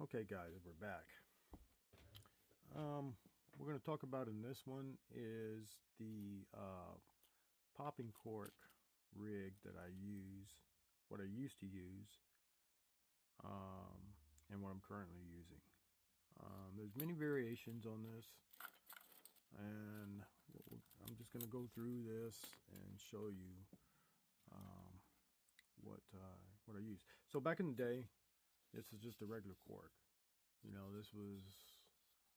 Okay guys, we're back. We're going to talk about in this one is the popping cork rig that I use, what I used to use, and what I'm currently using. There's many variations on this, and I'm just going to go through this and show you what I use. So back in the day, this is just a regular cork. You know, this was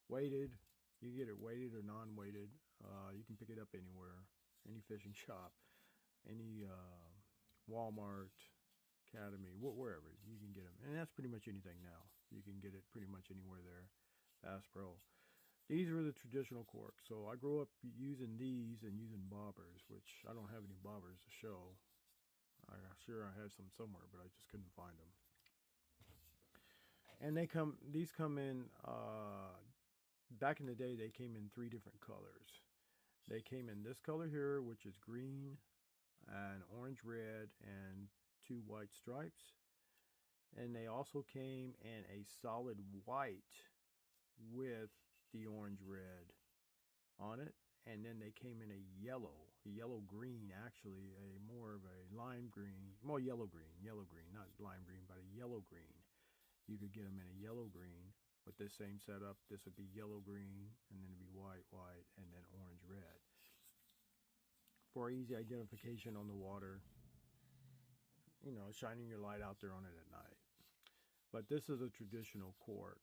weighted. You can get it weighted or non-weighted. You can pick it up anywhere, any fishing shop, any Walmart, Academy, wherever you can get them. And that's pretty much anything now. You can get it pretty much anywhere there. Bass Pro. These were the traditional corks. So I grew up using these and using bobbers, which I don't have any bobbers to show. I'm sure I had some somewhere, but I just couldn't find them. And these come in, back in the day, they came in 3 different colors. They came in this color here, which is green, and orange red, and 2 white stripes. And they also came in a solid white with the orange red on it. And then they came in a yellow green, actually, a more of a lime green, more yellow green, not lime green, but a yellow green. You could get them in a yellow green with this same setup. This would be yellow green, and then it'd be white, and then orange red. For easy identification on the water, you know, shining your light out there on it at night. But this is a traditional cork.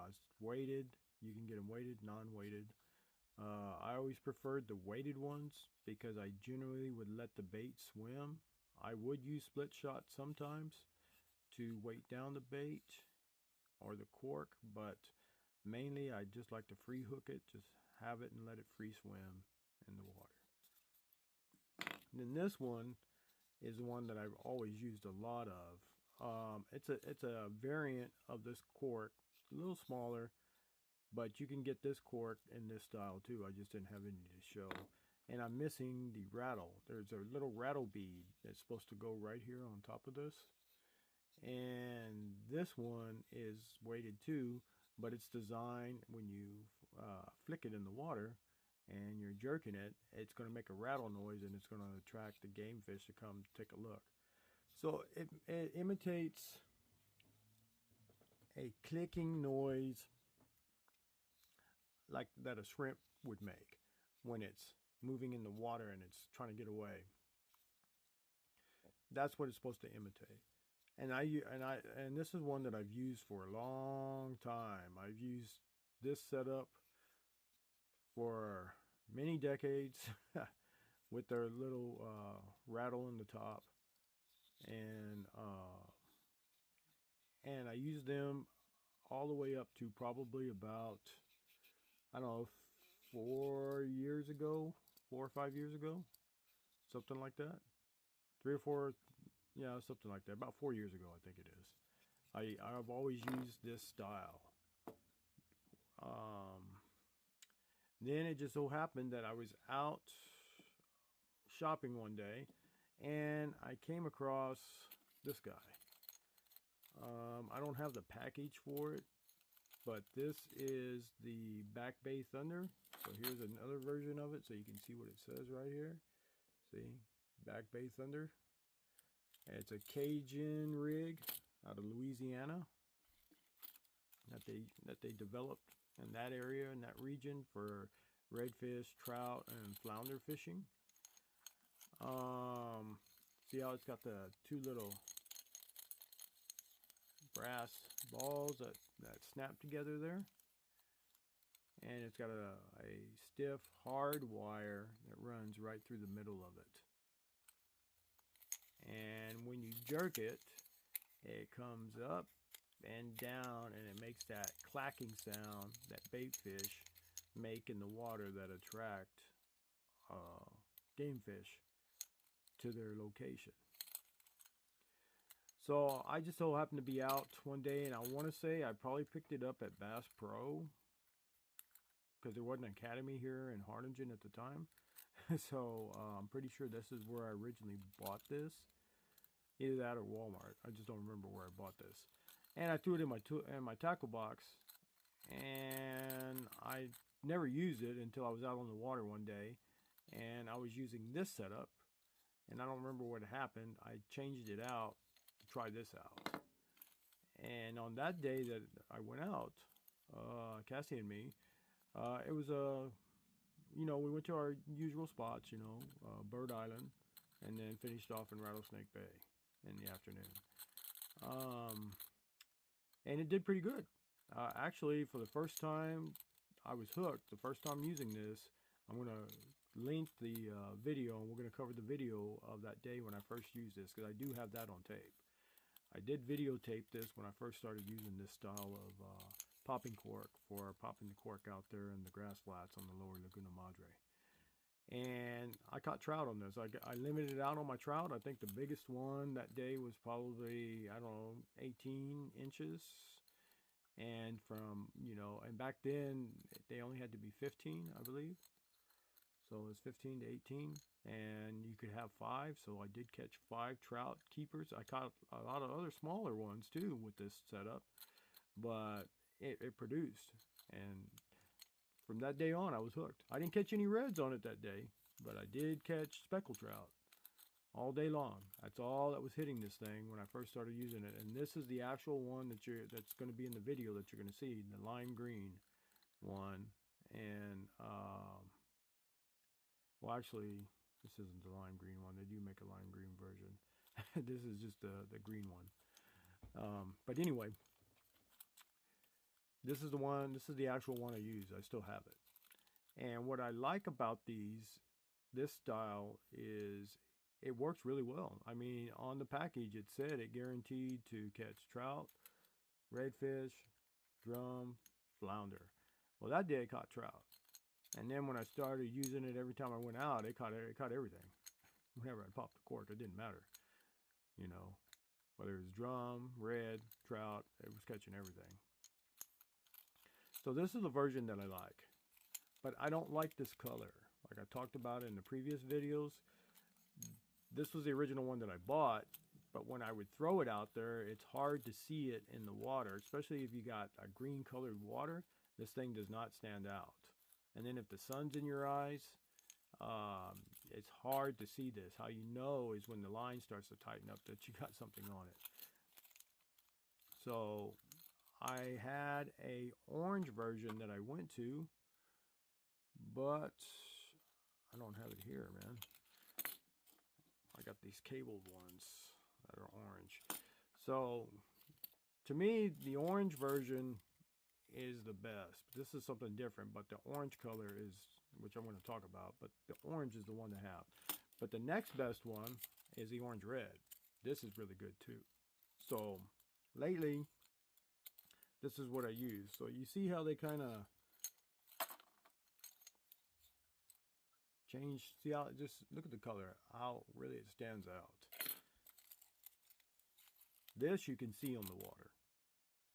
It's weighted. You can get them weighted, non-weighted. I always preferred the weighted ones because I generally would let the bait swim. I would use split shot sometimes to weight down the bait or the cork, but mainly I just like to free hook it, just have it and let it free swim in the water. And then this one is the one that I've always used a lot of. It's a variant of this cork, a little smaller, but you can get this cork in this style too. I just didn't have any to show. And I'm missing the rattle. There's a little rattle bead that's supposed to go right here on top of this. And this one is weighted too, but it's designed when you flick it in the water and you're jerking it, it's going to make a rattle noise, and it's going to attract the game fish to come take a look. So it imitates a clicking noise like that a shrimp would make when it's moving in the water and it's trying to get away. That's what it's supposed to imitate. And this is one that I've used for a long time. I've used this setup for many decades with their little rattle in the top, and I used them all the way up to probably about, I don't know, 4 years ago, 4 or 5 years ago, something like that. 3 or 4, yeah, something like that. About 4 years ago, I think it is. I've always used this style. Then it just so happened that I was out shopping one day, and I came across this guy. I don't have the package for it, but this is the Back Bay Thunder. So here's another version of it, so you can see what it says right here. See, Back Bay Thunder. And it's a Cajun rig out of Louisiana that they developed in that area, in that region, for redfish, trout, and flounder fishing. See how it's got the 2 little brass balls that snap together there, and it's got a stiff hard wire that runs right through the middle of it. And when you jerk it, it comes up and down, and it makes that clacking sound that bait fish make in the water that attract game fish to their location. So I just so happened to be out one day, and I want to say I probably picked it up at Bass Pro, because there wasn't an Academy here in Harlingen at the time. So I'm pretty sure this is where I originally bought this. Either that or Walmart. I just don't remember where I bought this. and I threw it in my tackle box, and I never used it until I was out on the water one day, and I was using this setup, and I don't remember what happened. I changed it out to try this out, and on that day that I went out, Cassie and me, it was we went to our usual spots, Bird Island, and then finished off in Rattlesnake Bay in the afternoon. And it did pretty good. Actually, for the first time, I was hooked. The first time using this, I'm going to link the video, and we're going to cover the video of that day when I first used this, because I do have that on tape. I did videotape this when I first started using this style of popping cork for popping the cork out there in the grass flats on the lower Laguna Madre. And I caught trout on this. I limited it out on my trout. I think the biggest one that day was probably, I don't know, 18 inches. And and back then they only had to be 15, I believe. So it was 15 to 18, and you could have 5. So I did catch 5 trout keepers. I caught a lot of other smaller ones too with this setup, but it produced. And from that day on, I was hooked. I didn't catch any reds on it that day, but I did catch speckled trout all day long. That's all that was hitting this thing when I first started using it. And this is the actual one that's going to be in the video that you're going to see, the lime green one. And well, actually, this isn't the lime green one. They do make a lime green version. This is just the green one. But anyway, this is the one. This is the actual one I use. I still have it. And what I like about this style is it works really well. I mean, on the package it said it guaranteed to catch trout, redfish, drum, flounder. Well, that day it caught trout. And then when I started using it every time I went out, it caught everything. Whenever I popped the cork, it didn't matter. Whether it was drum, red, trout, it was catching everything. So this is the version that I like. But I don't like this color. Like I talked about in the previous videos, this was the original one that I bought, but when I would throw it out there, it's hard to see it in the water, especially if you got a green colored water. This thing does not stand out. And then if the sun's in your eyes, it's hard to see this. How you know is when the line starts to tighten up that you got something on it. So I had a orange version that I went to, but I don't have it here, man. I got these cabled ones that are orange. So to me, the orange version is the best. This is something different, but the orange color is, which I'm going to talk about, but the orange is the one to have. But the next best one is the orange red. This is really good too. So lately, this is what I use. So you see how they kind of change. See how, just look at the color, how really it stands out. This you can see on the water.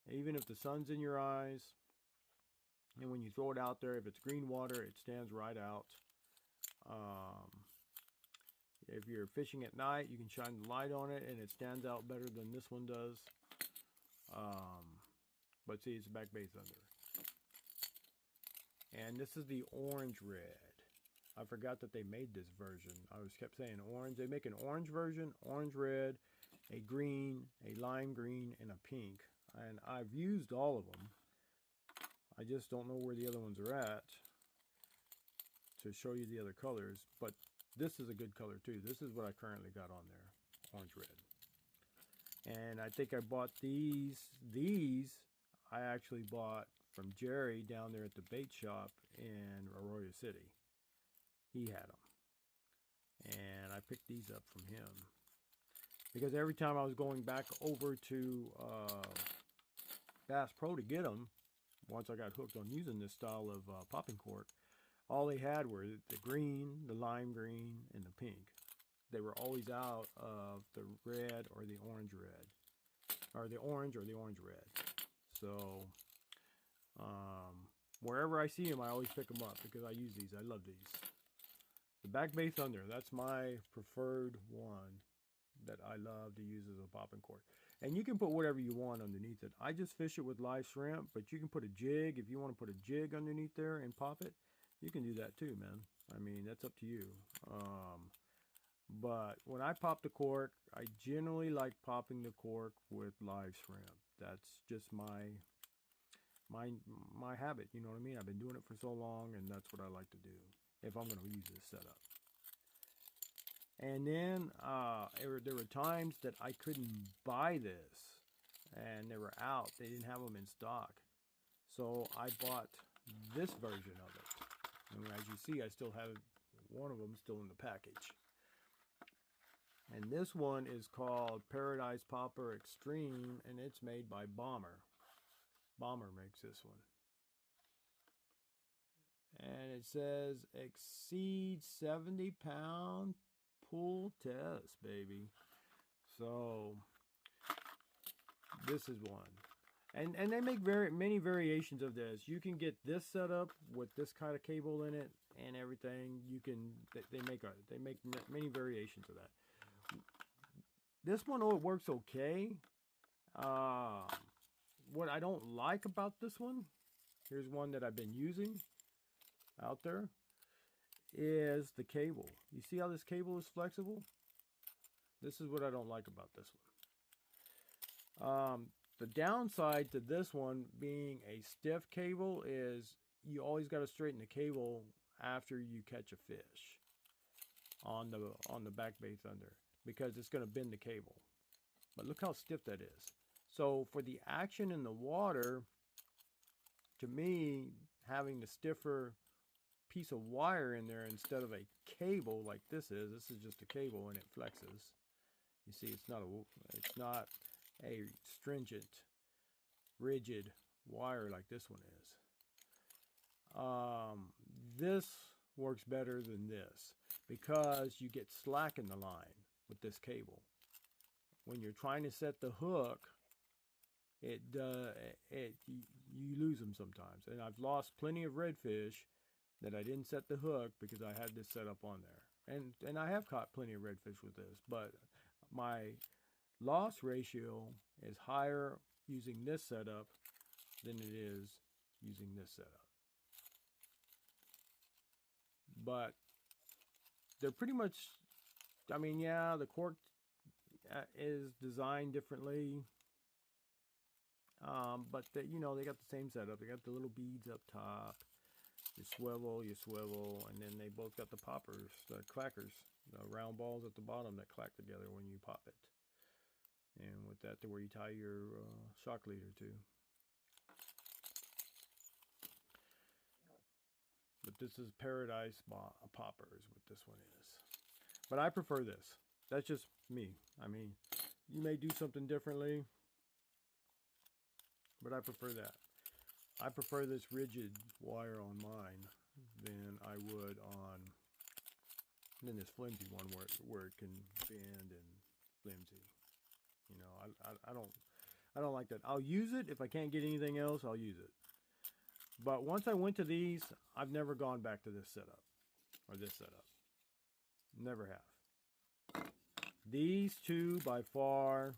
Even if the sun's in your eyes, and when you throw it out there, if it's green water, it stands right out. If you're fishing at night, you can shine the light on it, and it stands out better than this one does. But see, it's back base under. And this is the orange red. I forgot that they made this version. I was kept saying orange. They make an orange version, orange red, a green, a lime green, and a pink. And I've used all of them. I just don't know where the other ones are at to show you the other colors. But this is a good color too. This is what I currently got on there, orange red. And I think I bought these. These I actually bought from Jerry down there at the bait shop in Arroyo City. He had them. And I picked these up from him. Because every time I was going back over to Bass Pro to get them, once I got hooked on using this style of popping cork, all they had were the green, the lime green, and the pink. They were always out of the red or the orange red. Or the orange or the orange red. So, wherever I see them, I always pick them up because I use these. I love these. The Back Bay Thunder, that's my preferred one that I I love to use as a popping cork. And you can put whatever you want underneath it. I just fish it with live shrimp, but you can put a jig. If you want to put a jig underneath there and pop it, you can do that too, man. I mean, that's up to you. But when I pop the cork, I generally like popping the cork with live shrimp. That's just my habit, you know what I mean? I've been doing it for so long, and that's what I like to do if I'm going to use this setup. And then there were times that I couldn't buy this, and they were out. They didn't have them in stock. So I bought this version of it. And as you see, I still have one of them still in the package. And this one is called Paradise Popper Extreme, and it's made by Bomber. Bomber makes this one. And it says exceed 70-pound pull test, baby. So this is one. And they make many variations of this. You can get this set up with this kind of cable in it and everything. You can they make many variations of that. This one, it works okay. What I don't like about this one, here's one that I've been using out there, is the cable. You see how this cable is flexible? This is what I don't like about this one. The downside to this one being a stiff cable is you always got to straighten the cable after you catch a fish on the back bait thunder, because it's going to bend the cable. But look how stiff that is. So for the action in the water, to me, having the stiffer piece of wire in there instead of a cable like this is just a cable and it flexes. You see, it's not a stringent, rigid wire like this one is. This works better than this because you get slack in the line with this cable. When you're trying to set the hook, you lose them sometimes. And I've lost plenty of redfish that I didn't set the hook because I had this set up on there. And I have caught plenty of redfish with this, but my loss ratio is higher using this setup than it is using this setup. But they're pretty much, I mean, yeah, the cork is designed differently. But you know, they got the same setup. They got the little beads up top. You swivel, and then they both got the poppers, the clackers, the round balls at the bottom that clack together when you pop it. And with that, to where you tie your shock leader to. But this is Paradise Popper is what this one is. But I prefer this. That's just me. I mean, you may do something differently, but I prefer that. I prefer this rigid wire on mine than I would on this flimsy one where it can bend and flimsy. You know, I don't like that. I'll use it if I can't get anything else. I'll use it. But once I went to these, I've never gone back to this setup or this setup. Never have. These two by far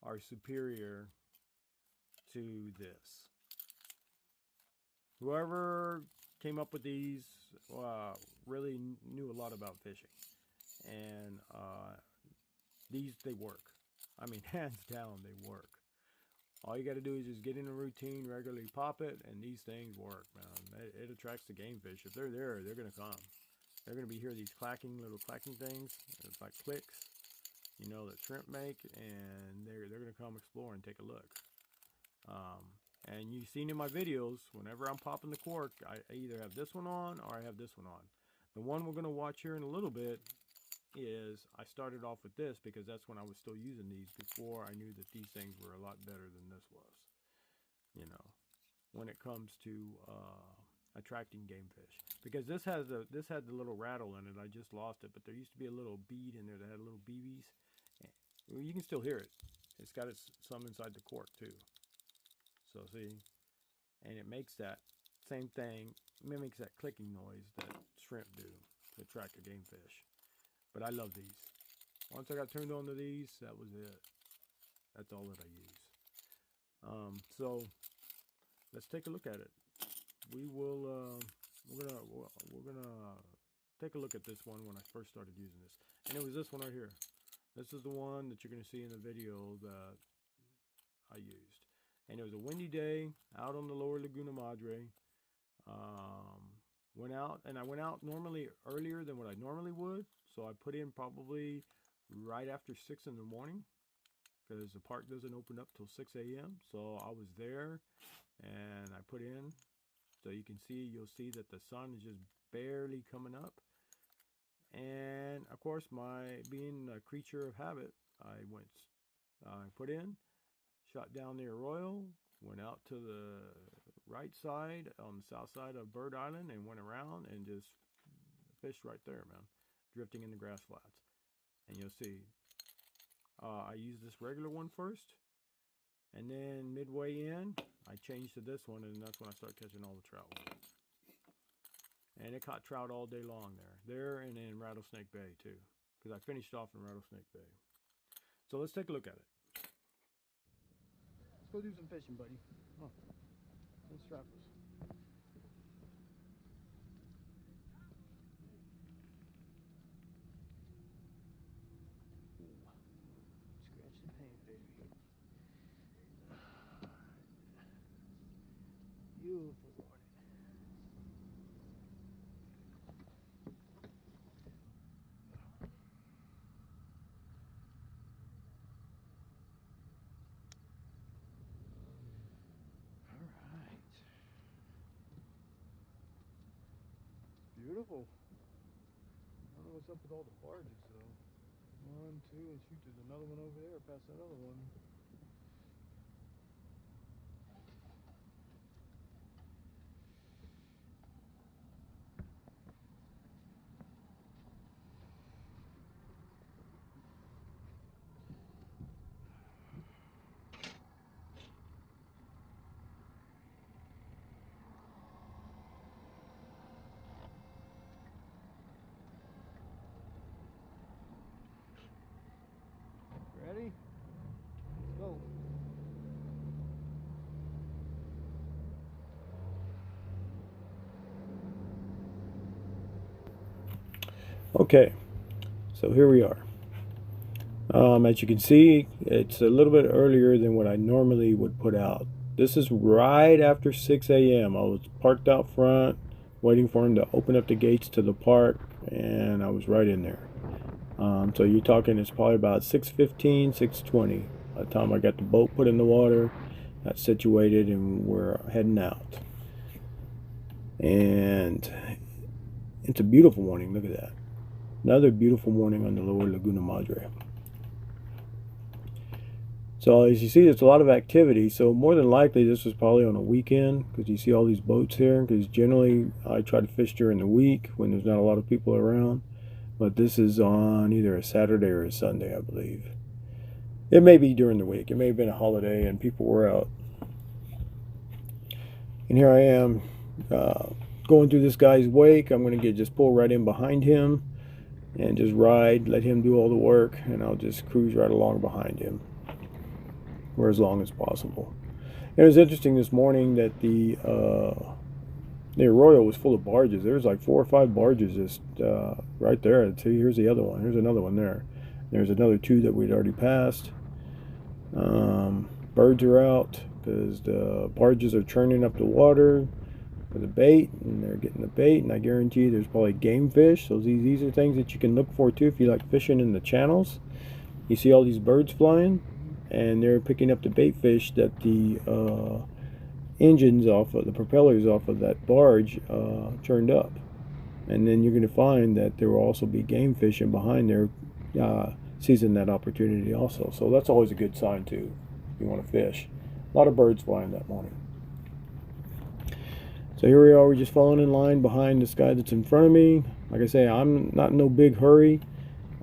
are superior to this. Whoever came up with these really knew a lot about fishing, and they work. I mean, hands down, they work. All you got to do is just get in a routine, regularly pop it, and these things work, man. It attracts the game fish. If they're there, they're going to come. They're going to be here, these little clacking things. It's like clicks, you know, that shrimp make, and they're going to come explore and take a look. And you've seen in my videos, whenever I'm popping the cork, I either have this one on or I have this one on. The one we're going to watch here in a little bit is, I started off with this because that's when I was still using these before I knew that these things were a lot better than this was. You know, when it comes to attracting game fish. Because this had the little rattle in it. I just lost it, but there used to be a little bead in there that had little BBs. You can still hear it. It's got some inside the cork too. So see, and it makes that same thing, mimics that clicking noise that shrimp do to attract a game fish. But I love these. Once I got turned on to these, that was it. That's all that I use. So let's take a look at it. We're gonna take a look at this one when I first started using this, and it was this one right here. This is the one that you're gonna see in the video that I used, and it was a windy day out on the lower Laguna Madre. Went out, and I went out normally earlier than what I normally would, so I put in probably right after 6 in the morning because the park doesn't open up till 6 a.m. So I was there and I put in, so you can see, you'll see that the sun is just barely coming up. And of course, my being a creature of habit, I put in, shot down the arroyo, went out to the right side on the south side of Bird Island and went around and just fished right there, man, drifting in the grass flats. And you'll see I used this regular one first, and then midway in I changed to this one, and that's when I started catching all the trout with it. And it caught trout all day long there and in Rattlesnake Bay too, because I finished off in Rattlesnake Bay. So let's take a look at it. Let's go do some fishing, buddy. Oh, let's strap us. Scratch the paint, baby. Beautiful morning. Alright. Beautiful. I don't know what's up with all the barges though. 1, 2, and shoot, there's another one over there past that other one. Ready? Let's go. Okay, so here we are. As you can see, it's a little bit earlier than what I normally would put out. This is right after 6 a.m. I was parked out front, waiting for him to open up the gates to the park, and I was right in there. So you're talking, it's probably about 6:15, 6:20 by the time I got the boat put in the water, got situated, and we're heading out. And it's a beautiful morning. Look at that. Another beautiful morning on the lower Laguna Madre. So as you see, there's a lot of activity. So more than likely, this was probably on a weekend, because you see all these boats here. Because generally, I try to fish during the week when there's not a lot of people around. But this is on either a Saturday or a Sunday, I believe. It may be during the week. It may have been a holiday and people were out. And here I am going through this guy's wake. I'm going to just pull right in behind him and just ride, let him do all the work, and I'll just cruise right along behind him for as long as possible. It was interesting this morning that the arroyo was full of barges. There's like 4 or 5 barges just right there. See, here's the other one. Here's another one there. There's another 2 that we'd already passed. Birds are out because the barges are churning up the water for the bait, and they're getting the bait, and I guarantee you there's probably game fish. So these are things that you can look for too if you like fishing in the channels. You see all these birds flying, and they're picking up the bait fish that the engines off of the propellers off of that barge churned up. And then you're going to find that there will also be game fishing behind there seizing that opportunity also. So that's always a good sign too if you want to fish. A lot of birds flying that morning. So here we are, we're just falling in line behind this guy that's in front of me. Like I say, I'm not in no big hurry.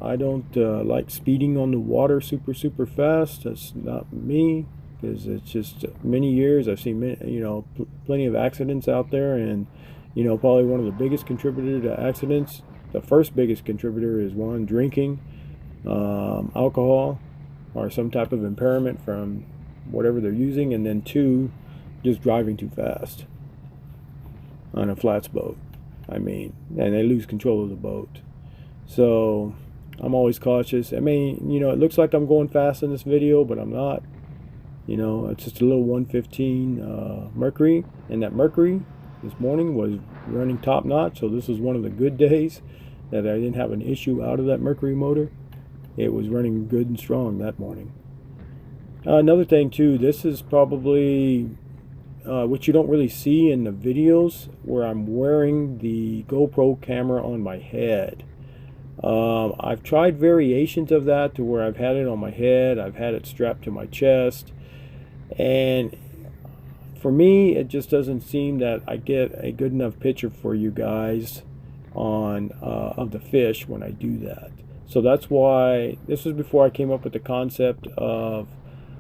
I don't like speeding on the water super fast. That's not me, because it's just many years I've seen plenty of accidents out there, and probably one of the biggest contributor to accidents, the first biggest contributor is one, drinking, alcohol or some type of impairment from whatever they're using, and then 2, just driving too fast on a flats boat. I mean, and they lose control of the boat. So I'm always cautious. I mean, you know, it looks like I'm going fast in this video, but I'm not. You know, it's just a little 115 Mercury, and that Mercury this morning was running top notch. So this was one of the good days that I didn't have an issue out of that Mercury motor. It was running good and strong that morning. Another thing too, this is probably what you don't really see in the videos, where I'm wearing the GoPro camera on my head. I've tried variations of that to where I've had it on my head, I've had it strapped to my chest, and for me it just doesn't seem that I get a good enough picture for you guys on of the fish when I do that. So that's why this was before I came up with the concept of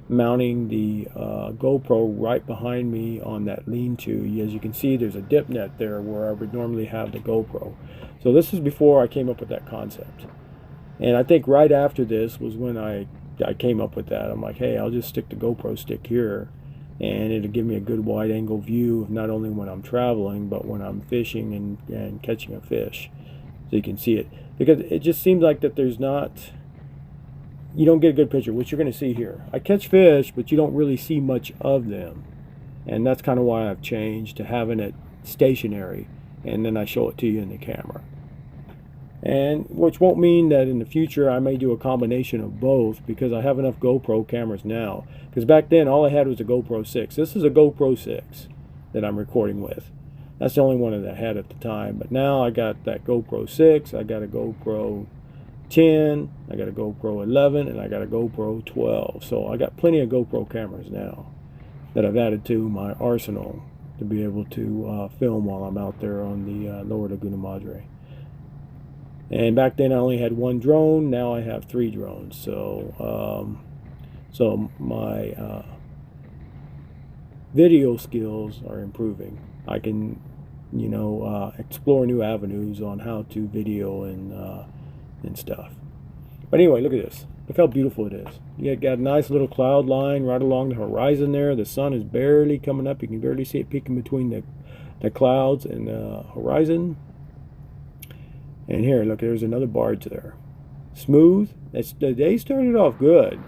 mounting the GoPro right behind me on that lean-to. As you can see, there's a dip net there where I would normally have the GoPro. So this is before I came up with that concept. And I think right after this was when I came up with that. I'm like, hey, I'll just stick the GoPro stick here, and it'll give me a good wide angle view of not only when I'm traveling, but when I'm fishing and catching a fish, so you can see it. Because it just seems like that there's not, you don't get a good picture, which you're going to see here. I catch fish, but you don't really see much of them. And that's kind of why I've changed to having it stationary, and then I show it to you in the camera. And which won't mean that in the future I may do a combination of both, because I have enough GoPro cameras now. Because back then all I had was a GoPro 6. This is a GoPro 6 that I'm recording with. That's the only one that I had at the time. But now I got that GoPro 6, I got a GoPro 10, I got a GoPro 11, and I got a GoPro 12. So I got plenty of GoPro cameras now that I've added to my arsenal to be able to film while I'm out there on the Lower Laguna Madre. And back then I only had 1 drone. Now I have 3 drones. So so my video skills are improving. I can, you know, explore new avenues on how to video and stuff. But anyway, look at this. Look how beautiful it is. You got a nice little cloud line right along the horizon there. The sun is barely coming up. You can barely see it peeking between the clouds and the horizon. And here, look, there's another barge there. Smooth. The day started off good.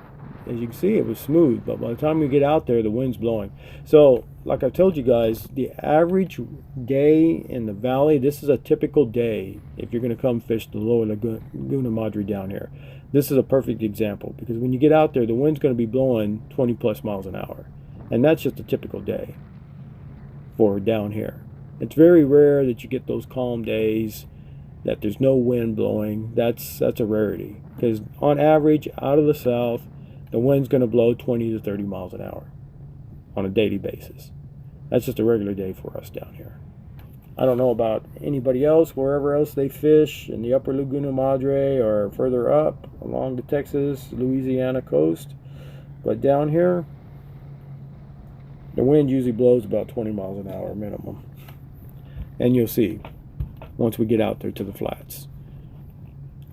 As you can see, it was smooth, but by the time we get out there, the wind's blowing. So, like I told you guys, the average day in the valley, this is a typical day if you're going to come fish the Lower Laguna Madre down here. This is a perfect example, because when you get out there, the wind's going to be blowing 20 plus miles an hour. And that's just a typical day for down here. It's very rare that you get those calm days, that there's no wind blowing. That's a rarity, because on average out of the south, the wind's going to blow 20 to 30 miles an hour on a daily basis. That's just a regular day for us down here. I don't know about anybody else, wherever else they fish in the upper Laguna Madre or further up along the Texas, Louisiana coast, but down here, the wind usually blows about 20 miles an hour minimum. And you'll see once we get out there to the flats.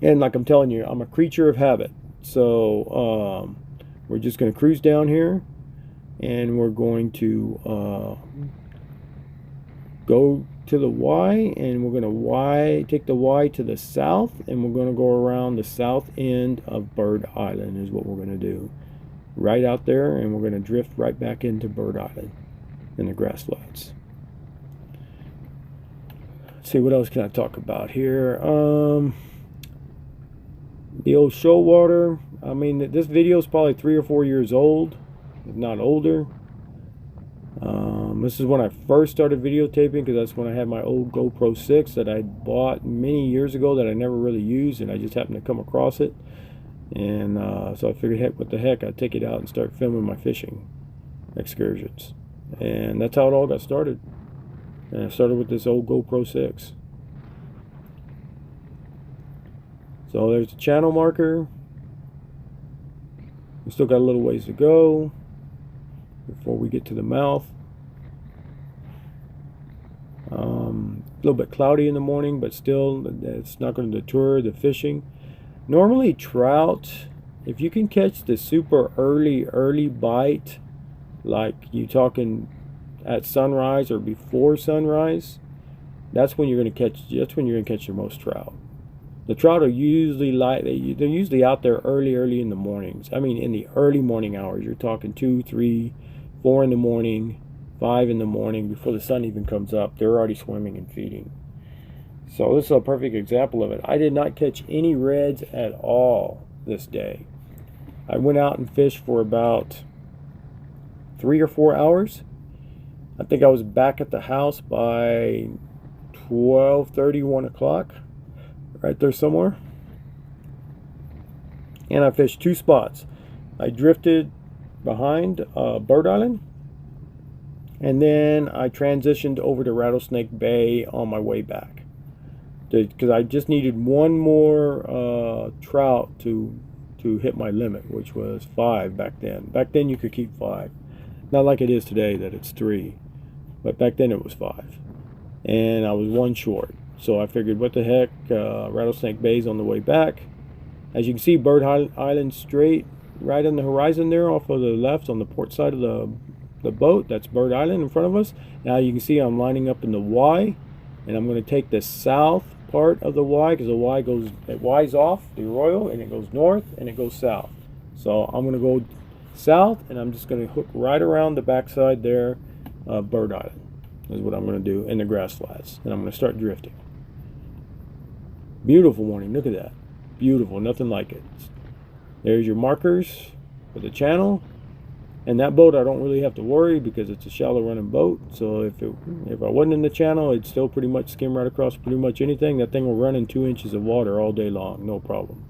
And like I'm telling you, I'm a creature of habit. So we're just going to cruise down here, and we're going to go to the Y, and we're going to take the Y to the south, and we're going to go around the south end of Bird Island is what we're going to do. Right out there, and we're going to drift right back into Bird Island in the grass flats. Let's see, what else can I talk about here? The old show water. I mean, this video is probably 3 or 4 years old, if not older. This is when I first started videotaping, because that's when I had my old GoPro 6 that I bought many years ago that I never really used, and I just happened to come across it. And so I figured, heck, what the heck, I'd take it out and start filming my fishing excursions. And that's how it all got started. And I started with this old GoPro 6. So there's the channel marker. We still got a little ways to go before we get to the mouth. A little bit cloudy in the morning, but still, it's not going to deter the fishing. Normally trout, if you can catch the super early bite, like you talking at sunrise or before sunrise, that's when you're gonna catch. That's when you're gonna catch your most trout. The trout are usually they're usually out there early in the mornings. I mean, in the early morning hours. You're talking 2, 3, 4 in the morning, 5 in the morning, before the sun even comes up. They're already swimming and feeding. So this is a perfect example of it. I did not catch any reds at all this day. I went out and fished for about 3 or 4 hours. I think I was back at the house by 12:30, 1 o'clock, right there somewhere. And I fished 2 spots. I drifted behind Bird Island, and then I transitioned over to Rattlesnake Bay on my way back, because I just needed one more trout to hit my limit, which was 5 back then. Back then you could keep 5, not like it is today that it's 3, but back then it was 5, and I was 1 short. So I figured, what the heck, Rattlesnake Bay's on the way back. As you can see, Bird Island straight right on the horizon there, off of the left on the port side of the boat. That's Bird Island in front of us. Now you can see I'm lining up in the Y, and I'm going to take the south part of the Y, because the Y goes, it Y's off the Arroyo, and it goes north and it goes south. So I'm going to go south, and I'm just going to hook right around the backside there of Bird Island is what I'm going to do in the grass flats, and I'm going to start drifting. Beautiful morning. Look at that. Beautiful. Nothing like it. There's your markers for the channel. And that boat, I don't really have to worry because it's a shallow running boat. So if I wasn't in the channel, it'd still pretty much skim right across pretty much anything. That thing will run in 2 inches of water all day long. No problem.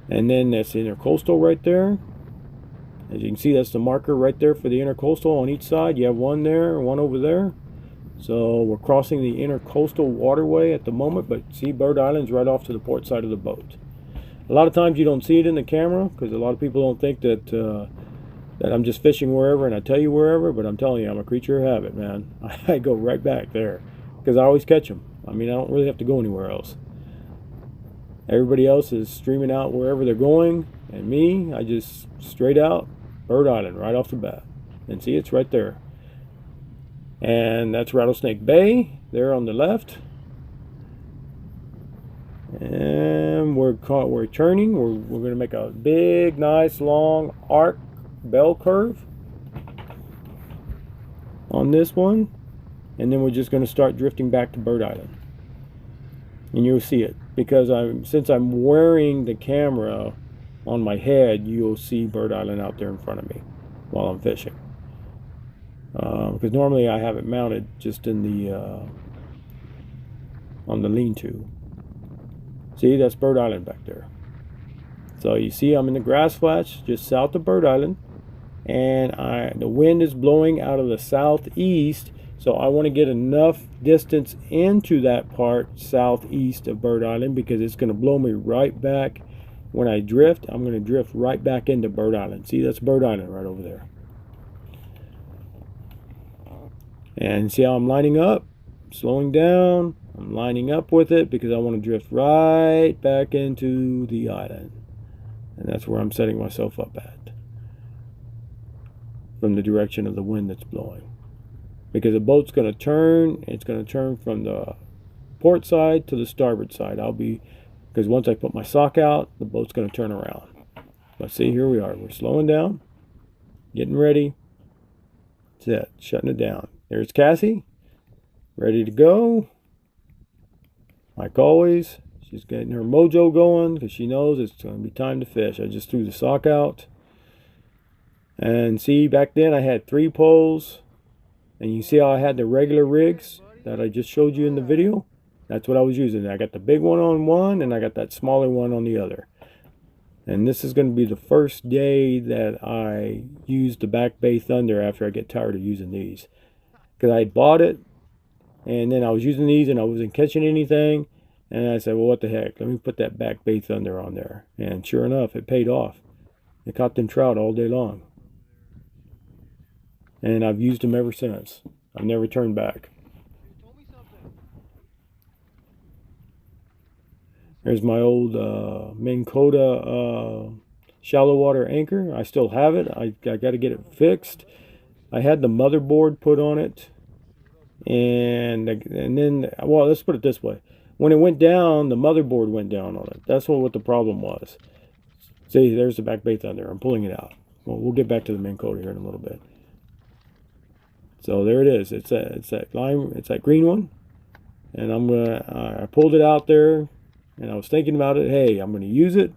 And then that's the intercoastal right there. As you can see, that's the marker right there for the intercoastal on each side. You have one there, one over there. So we're crossing the intercoastal waterway at the moment, but see, Bird Island's right off to the port side of the boat. A lot of times you don't see it in the camera because a lot of people don't think that that I'm just fishing wherever and I tell you wherever, but I'm telling you, I'm a creature of habit, man. I go right back there because I always catch them. I mean, I don't really have to go anywhere else. Everybody else is streaming out wherever they're going, and me, I just straight out Bird Island right off the bat. And see, it's right there. And that's Rattlesnake Bay there on the left. And we're turning. We're going to make a big, nice, long arc bell curve on this one, and then we're just going to start drifting back to Bird Island. And you'll see it because since I'm wearing the camera on my head, you'll see Bird Island out there in front of me while I'm fishing. Because normally I have it mounted just in the on the lean-to. See, that's Bird Island back there. So you see I'm in the grass flats just south of Bird Island, and the wind is blowing out of the southeast, so I want to get enough distance into that part southeast of Bird Island because it's going to blow me right back. When I drift, I'm going to drift right back into Bird Island. See, that's Bird Island right over there. And see how I'm lining up, slowing down. I'm lining up with it because I want to drift right back into the island. And that's where I'm setting myself up at, from the direction of the wind that's blowing. Because the boat's going to turn, it's going to turn from the port side to the starboard side. Because once I put my sock out, the boat's going to turn around. But see, here we are. We're slowing down, getting ready. That's it, shutting it down. There's Cassie, ready to go. Like always, she's getting her mojo going because she knows it's going to be time to fish. I just threw the sock out. And see, back then I had 3 poles. And you see how I had the regular rigs that I just showed you in the video? That's what I was using. I got the big one on one, and I got that smaller one on the other. And this is going to be the first day that I use the Back Bay Thunder after I get tired of using these. Because I had bought it, and then I was using these, and I wasn't catching anything. And I said, well, what the heck? Let me put that Back Bay Thunder on there. And sure enough, it paid off. It caught them trout all day long. And I've used them ever since. I've never turned back. There's my old Minn Kota shallow water anchor. I still have it. I got to get it fixed. I had the motherboard put on it, and then, well, let's put it this way: when it went down, the motherboard went down on it. That's what the problem was. See, there's the back bait on there. I'm pulling it out. Well, we'll get back to the Minn Kota here in a little bit. So there it is. It's that lime. It's that green one, and I pulled it out there, and I was thinking about it. Hey, I'm gonna use it,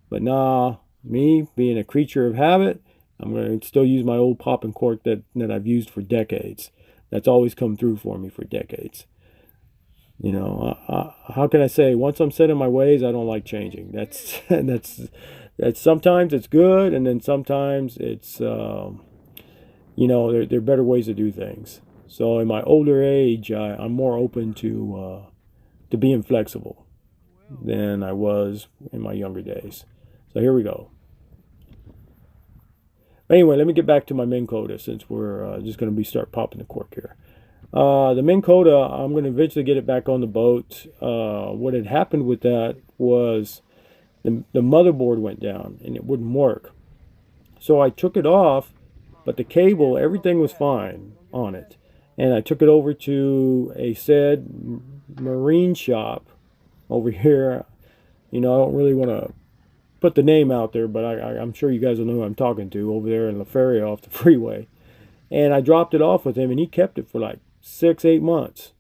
but nah. Me being a creature of habit, I'm going to still use my old pop and cork that I've used for decades. That's always come through for me for decades. You know, how can I say? Once I'm set in my ways, I don't like changing. That's sometimes it's good, and then sometimes it's you know, there are better ways to do things. So in my older age, I'm more open to being flexible than I was in my younger days. So here we go. Anyway, let me get back to my Minn Kota since we're just going to start popping the cork here. The Minn Kota, I'm going to eventually get it back on the boat. What had happened with that was the motherboard went down and it wouldn't work. So I took it off, but the cable, everything was fine on it. And I took it over to a said marine shop over here. You know, I don't really want to put the name out there, but I'm sure you guys will know who I'm talking to over there in La Feria off the freeway. And I dropped it off with him, and he kept it for like 6-8 months.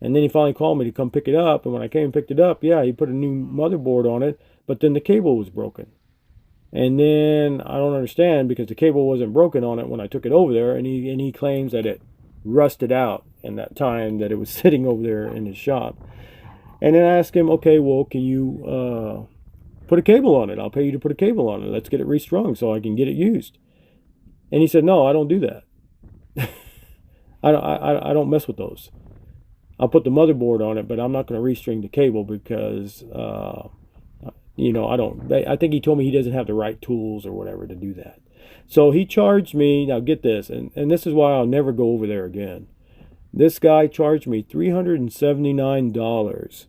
And then he finally called me to come pick it up. And when I came and picked it up, yeah, he put a new motherboard on it, but then the cable was broken. And then I don't understand because the cable wasn't broken on it when I took it over there, and he claims that it rusted out in that time that it was sitting over there in his shop. And then I asked him, okay, well, can you put a cable on it? I'll pay you to put a cable on it. Let's get it restrung so I can get it used. And he said, no, I don't do that. I don't mess with those. I'll put the motherboard on it, but I'm not going to restring the cable because, you know, I think he told me he doesn't have the right tools or whatever to do that. So he charged me, now get this, and this is why I'll never go over there again. This guy charged me $379,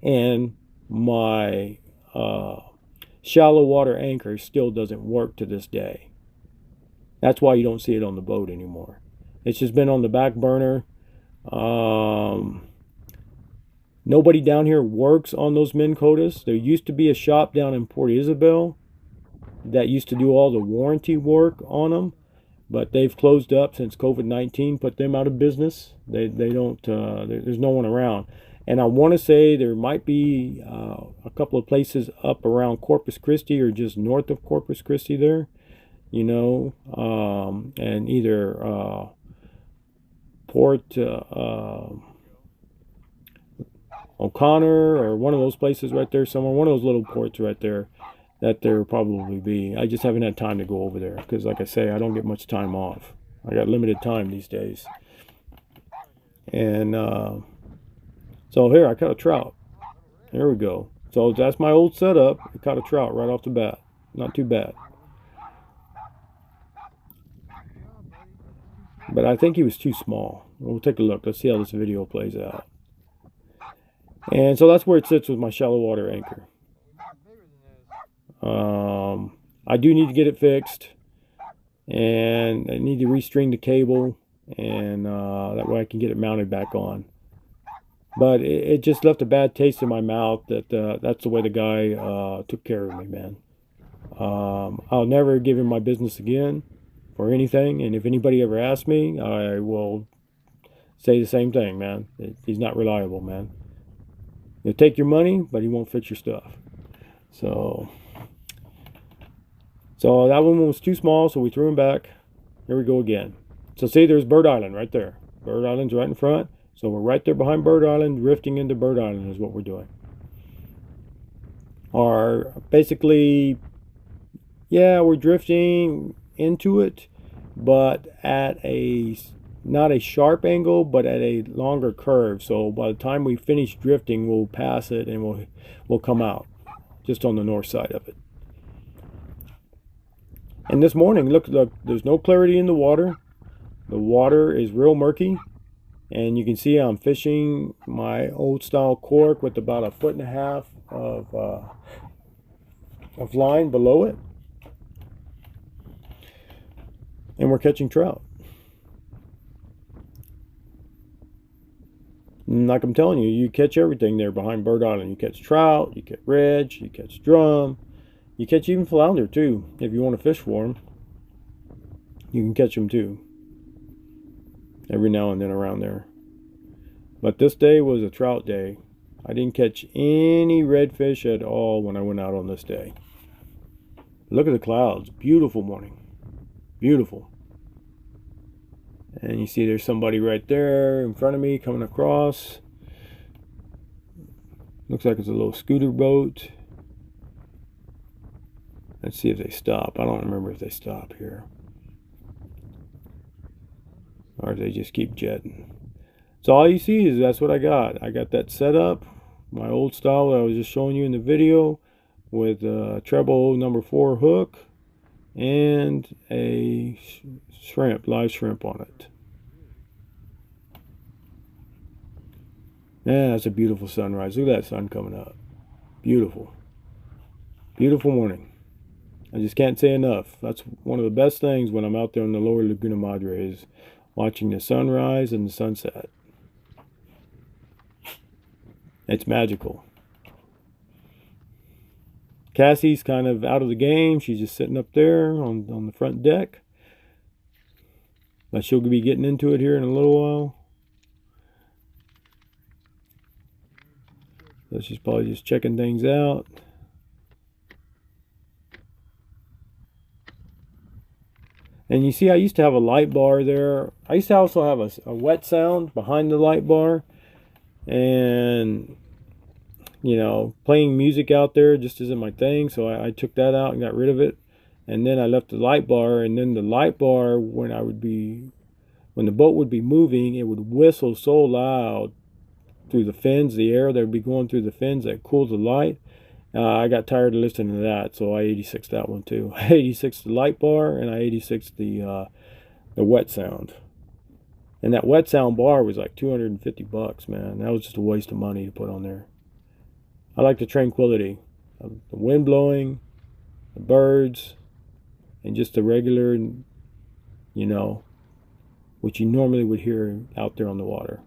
and my shallow water anchor still doesn't work to this day. That's why you don't see it on the boat anymore. It's just been on the back burner. Nobody down here works on those Minn Kotas. There used to be a shop down in Port Isabel that used to do all the warranty work on them, but they've closed up since COVID-19 put them out of business. They don't, there's no one around. And I want to say there might be a couple of places up around Corpus Christi or just north of Corpus Christi there, you know, and either Port O'Connor or one of those places right there somewhere, one of those little ports right there that there will probably be. I just haven't had time to go over there because, like I say, I don't get much time off. I got limited time these days. And so here, I caught a trout. There we go. So that's my old setup. I caught a trout right off the bat. Not too bad. But I think he was too small. We'll take a look. Let's see how this video plays out. And so that's where it sits with my shallow water anchor. I do need to get it fixed, and I need to restring the cable, and that way I can get it mounted back on. But it just left a bad taste in my mouth that that's the way the guy took care of me, man. I'll never give him my business again for anything, and if anybody ever asks me, I will say the same thing, man. He's not reliable, man. He'll take your money, but he won't fix your stuff. So that one was too small, so we threw him back. Here we go again. So see, there's Bird Island right there. Bird Island's right in front. So we're right there behind Bird Island, drifting into Bird Island is what we're doing. Or basically, yeah, we're drifting into it, but at not a sharp angle, but at a longer curve. So by the time we finish drifting, we'll pass it and we'll come out just on the north side of it. And this morning, look, there's no clarity in the water. The water is real murky. And you can see I'm fishing my old style cork with about 1.5 foot of line below it, and we're catching trout. And like I'm telling you, you catch everything there behind Bird Island. You catch trout, you catch reg, you catch drum, you catch even flounder too. If you want to fish for them, you can catch them too. Every now and then around there. But this day was a trout day. I didn't catch any redfish at all when I went out on this day. Look at the clouds. Beautiful morning. Beautiful. And you see there's somebody right there in front of me coming across. Looks like it's a little scooter boat. Let's see if they stop. I don't remember if they stop here, or if they just keep jetting. So all you see is that's what I got. I got that set up, my old style that I was just showing you in the video, with a treble number 4 hook and a shrimp, live shrimp on it. Man, that's a beautiful sunrise. Look at that sun coming up. Beautiful. Beautiful morning. I just can't say enough. That's one of the best things when I'm out there in the lower Laguna Madre, is watching the sunrise and the sunset. It's magical. Cassie's kind of out of the game. She's just sitting up there on the front deck. But she'll be getting into it here in a little while. So she's probably just checking things out. And you see, I used to have a light bar there. I used to also have a wet sound behind the light bar. And, you know, playing music out there just isn't my thing. So I took that out and got rid of it. And then I left the light bar. And then the light bar, when the boat would be moving, it would whistle so loud through the fins, the air that would be going through the fins that cooled the light. I got tired of listening to that, so I 86'd that one too. I 86'd the light bar, and I 86'd the wet sound. And that wet sound bar was like $250, man. That was just a waste of money to put on there. I like the tranquility of the wind blowing, the birds, and just the regular, you know, which you normally would hear out there on the water.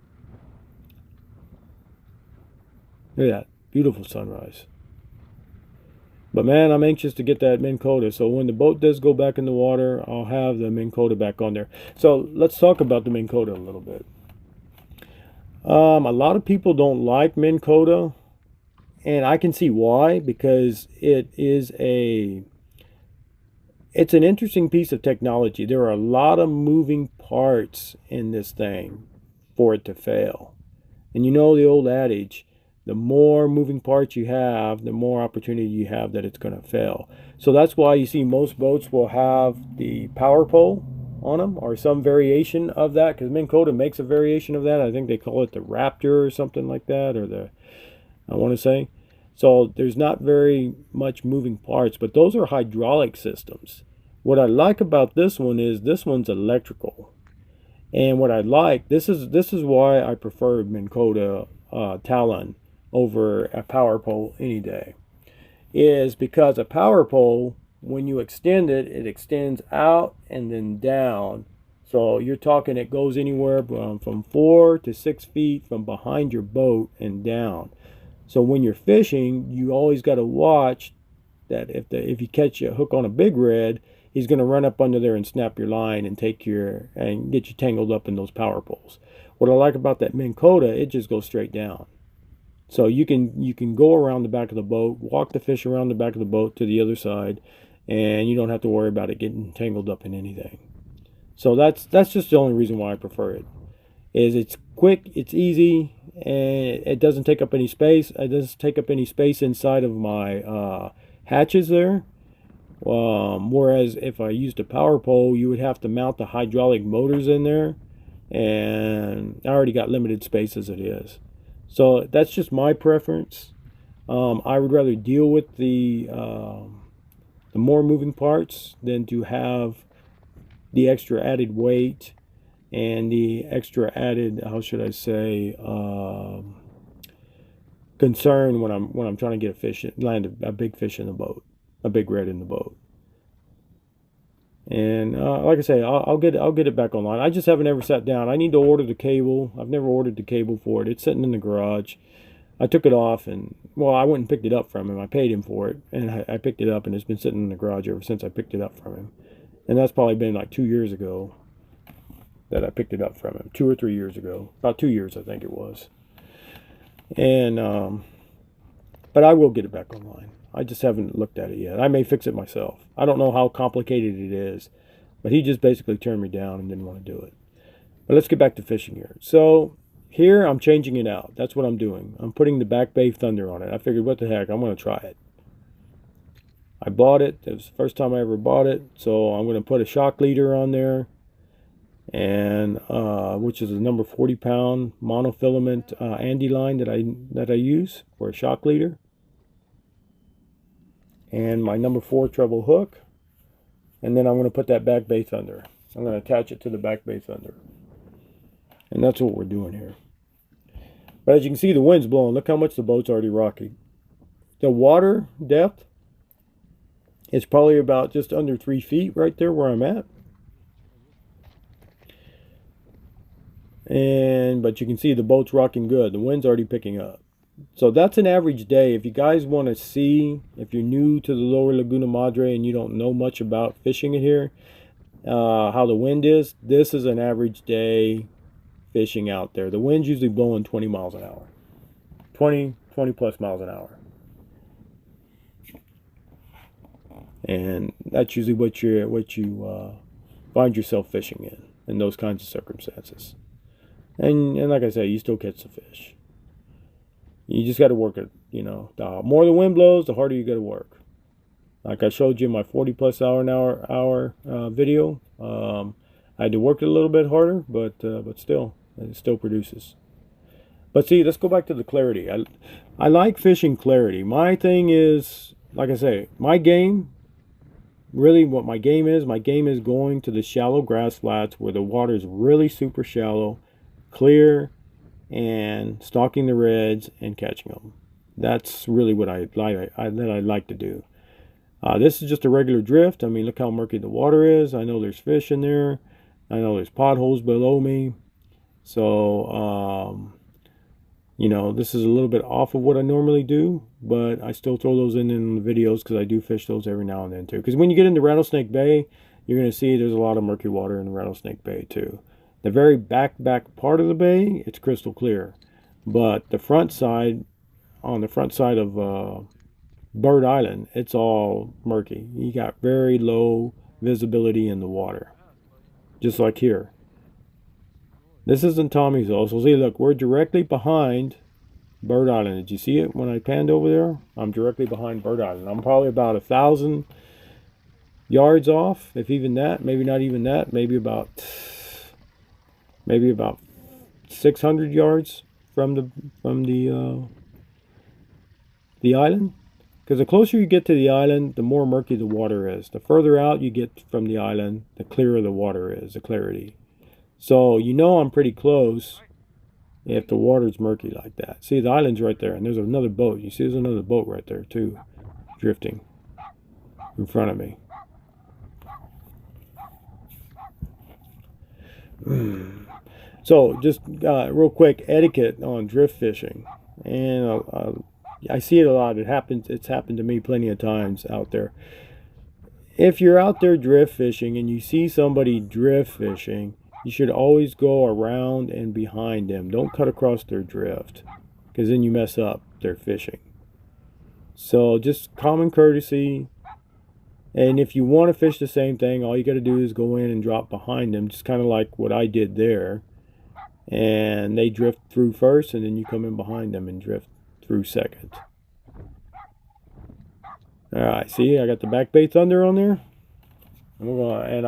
Look at that beautiful sunrise. But man, I'm anxious to get that Minn Kota. So when the boat does go back in the water, I'll have the Minn Kota back on there. So let's talk about the Minn Kota a little bit. A lot of people don't like Minn Kota, and I can see why, because it's an interesting piece of technology. There are a lot of moving parts in this thing for it to fail. And you know the old adage, the more moving parts you have, the more opportunity you have that it's going to fail. So that's why you see most boats will have the power pole on them, or some variation of that, because Minn Kota makes a variation of that. I think they call it the Raptor or something like that, or I want to say. So there's not very much moving parts, but those are hydraulic systems. What I like about this one is this one's electrical. And what I like, this is why I prefer Minn Kota Talon over a power pole any day, is because a power pole, when you extend it, it extends out and then down. So you're talking, it goes anywhere from 4 to 6 feet from behind your boat and down. So when you're fishing, you always got to watch that if you catch a hook on a big red, he's going to run up under there and snap your line and get you tangled up in those power poles. What I like about that Minn Kota, it just goes straight down. So you can go around the back of the boat, walk the fish around the back of the boat to the other side, and you don't have to worry about it getting tangled up in anything. So that's just the only reason why I prefer it. Is it's quick, it's easy, and it doesn't take up any space. It doesn't take up any space inside of my hatches there. Whereas if I used a power pole, you would have to mount the hydraulic motors in there, and I already got limited space as it is. So that's just my preference. I would rather deal with the more moving parts than to have the extra added weight and the extra added, how should I say, concern when I'm trying to get a fish, land a big fish in the boat, a big red in the boat. And like I say, I'll get it back online. I just haven't ever sat down. I need to order the cable. I've never ordered the cable for it. It's sitting in the garage. I took it off, and well, I went and picked it up from him. I paid him for it, and I picked it up, and it's been sitting in the garage ever since I picked it up from him. And that's probably been like 2 years ago that I picked it up from him. 2 or 3 years ago, about 2 years, I think it was. And but I will get it back online. I just haven't looked at it yet. I may fix it myself. I don't know how complicated it is, but he just basically turned me down and didn't want to do it. But let's get back to fishing here. So here I'm changing it out. That's what I'm doing. I'm putting the Back Bay Thunder on it. I figured, what the heck, I'm going to try it. I bought it. It was the first time I ever bought it. So I'm going to put a shock leader on there, and which is a number 40-pound monofilament Andy line that I use for a shock leader, and my number 4 treble hook, and then I'm going to put that Back Bay Thunder. I'm going to attach it to the Back Bay Thunder, and that's what we're doing here. But as you can see, the wind's blowing. Look how much the boat's already rocking. The water depth is probably about just under 3 feet right there where I'm at. But you can see the boat's rocking good. The wind's already picking up. So that's an average day. If you guys want to see, if you're new to the Lower Laguna Madre and you don't know much about fishing it here, how the wind is, this is an average day fishing out there. The wind's usually blowing 20 miles an hour. 20 plus miles an hour. And that's usually what you find yourself fishing in those kinds of circumstances. And like I say, you still catch the fish. You just got to work it, you know. The more the wind blows, the harder you got to work. Like I showed you in my 40 plus hour video, I had to work it a little bit harder, but still, it still produces. But see, let's go back to the clarity. I like fishing clarity. My thing is, like I say, my game, really what my game is going to the shallow grass flats where the water is really super shallow, clear, and stalking the reds and catching them. That's really what I like to do. This is just a regular drift. I mean, look how murky the water is. I know there's fish in there. I know there's potholes below me. So, you know, this is a little bit off of what I normally do, but I still throw those in the videos because I do fish those every now and then too. Because when you get into Rattlesnake Bay, you're going to see there's a lot of murky water in Rattlesnake Bay too. The very back part of the bay, it's crystal clear. But the front side, on the front side of Bird Island, it's all murky. You got very low visibility in the water. Just like here. This isn't Tommy's though. So see, look, we're directly behind Bird Island. Did you see it when I panned over there? I'm directly behind Bird Island. I'm probably about 1,000 yards off, if even that. Maybe not even that. Maybe about 600 yards from the island. Because the closer you get to the island, the more murky the water is. The further out you get from the island, the clearer the water is, the clarity. So you know I'm pretty close if the water's murky like that. See, the island's right there, and there's another boat. You see there's another boat right there too, drifting in front of me. So just real quick, etiquette on drift fishing. And I see it a lot. It's happened to me plenty of times out there. If you're out there drift fishing and you see somebody drift fishing, you should always go around and behind them. Don't cut across their drift, because then you mess up their fishing. So just common courtesy. And if you want to fish the same thing, all you got to do is go in and drop behind them, just kind of like what I did there. And they drift through first, and then you come in behind them and drift through second. All right, see, I got the Back Bay Thunder on there. And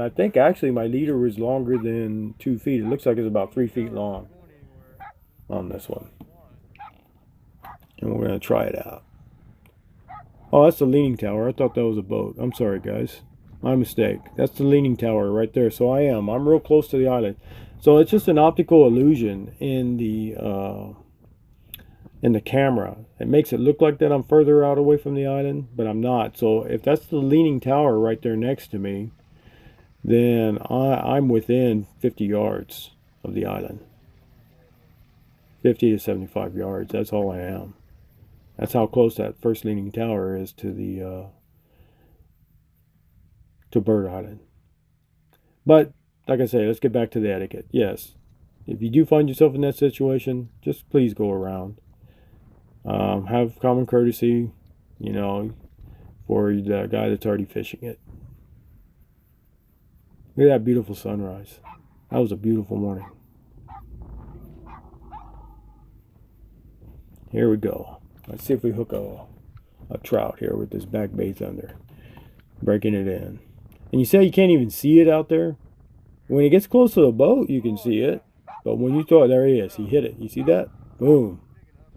I think actually my leader was longer than 2 feet. It looks like it's about 3 feet long on this one. And we're going to try it out. Oh, that's the leaning tower. I thought that was a boat. I'm sorry, guys. My mistake. That's the leaning tower right there. So I'm real close to the island. So it's just an optical illusion in the in the camera. It makes it look like that I'm further out away from the island, but I'm not. So if that's the leaning tower right there next to me, then I'm within 50 yards of the island. 50 to 75 yards, that's all I am. That's how close that first leaning tower is to the to Bird Island. But like I say, let's get back to the etiquette. Yes, if you do find yourself in that situation, just please go around. Have common courtesy, you know, for the guy that's already fishing it. Look at that beautiful sunrise. That was a beautiful morning. Here we go. Let's see if we hook a trout here with this back bay thunder. Breaking it in. And you say you can't even see it out there? When it gets close to the boat, you can see it. But when you throw it, there he is. He hit it. You see that? Boom.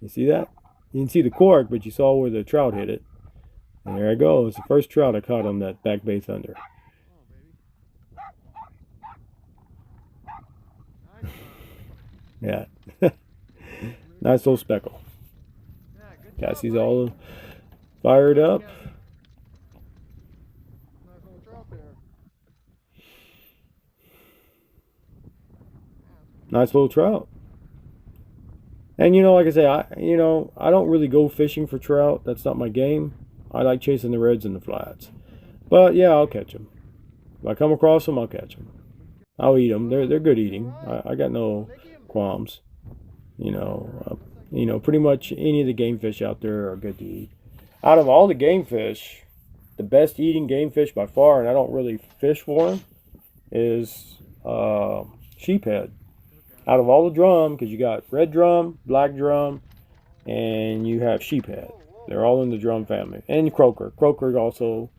You see that? You didn't see the cork, but you saw where the trout hit it. And there it goes. The first trout I caught on that back bay thunder. Yeah. Nice little speckle. Cassie's all fired up. Nice little trout. And you know, like I say, I don't really go fishing for trout. That's not my game. I like chasing the reds and the flats. But yeah, I'll catch them. If I come across them, I'll catch them. I'll eat them. They're good eating. I got no qualms. Pretty much any of the game fish out there are good to eat. Out of all the game fish, the best eating game fish by far, and I don't really fish for them, is sheephead. Out of all the drum, because you got red drum, black drum, and you have sheephead. They're all in the drum family. And croaker. Croaker also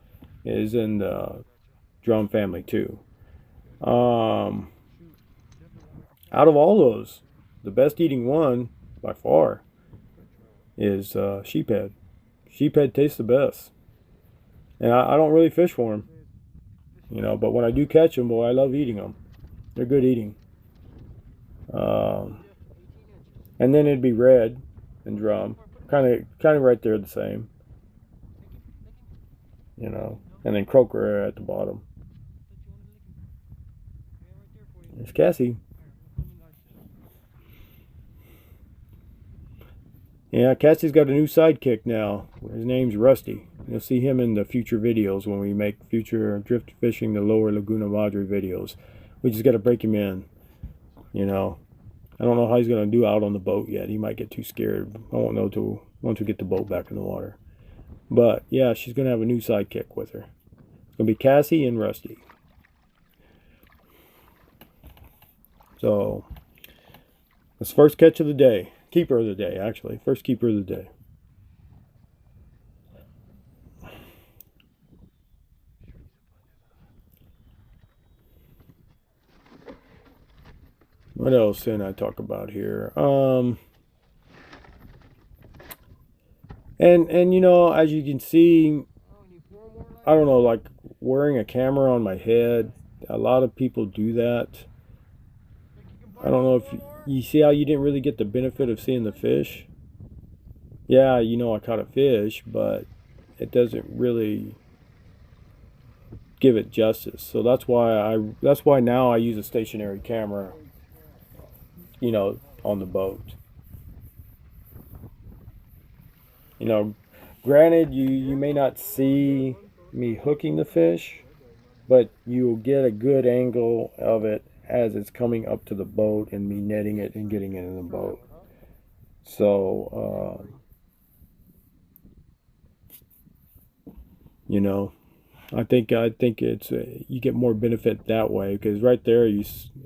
is in the drum family too. Out of all those, the best eating one by far is sheephead. Sheephead tastes the best. And I don't really fish for them. But when I do catch them, boy, I love eating them. They're good eating. And then it'd be red and drum, kind of right there the same, and then croaker at the bottom. There's Cassie. Yeah, Cassie's got a new sidekick now. His name's Rusty. You'll see him in the future videos when we make future Drift Fishing the Lower Laguna Madre videos. We just got to break him in. I don't know how he's going to do out on the boat yet. He might get too scared. I won't know till once we get the boat back in the water. But yeah, she's going to have a new sidekick with her. It's going to be Cassie and Rusty. So that's first catch of the day. Keeper of the day, actually. First keeper of the day. What else can I talk about here? And as you can see, I don't know, like wearing a camera on my head. A lot of people do that. I don't know if you see how you didn't really get the benefit of seeing the fish. Yeah, I caught a fish, but it doesn't really give it justice. So that's why now I use a stationary camera, on the boat. Granted, you may not see me hooking the fish, but you'll get a good angle of it as it's coming up to the boat and me netting it and getting it in the boat. So, I think it's you get more benefit that way, because right there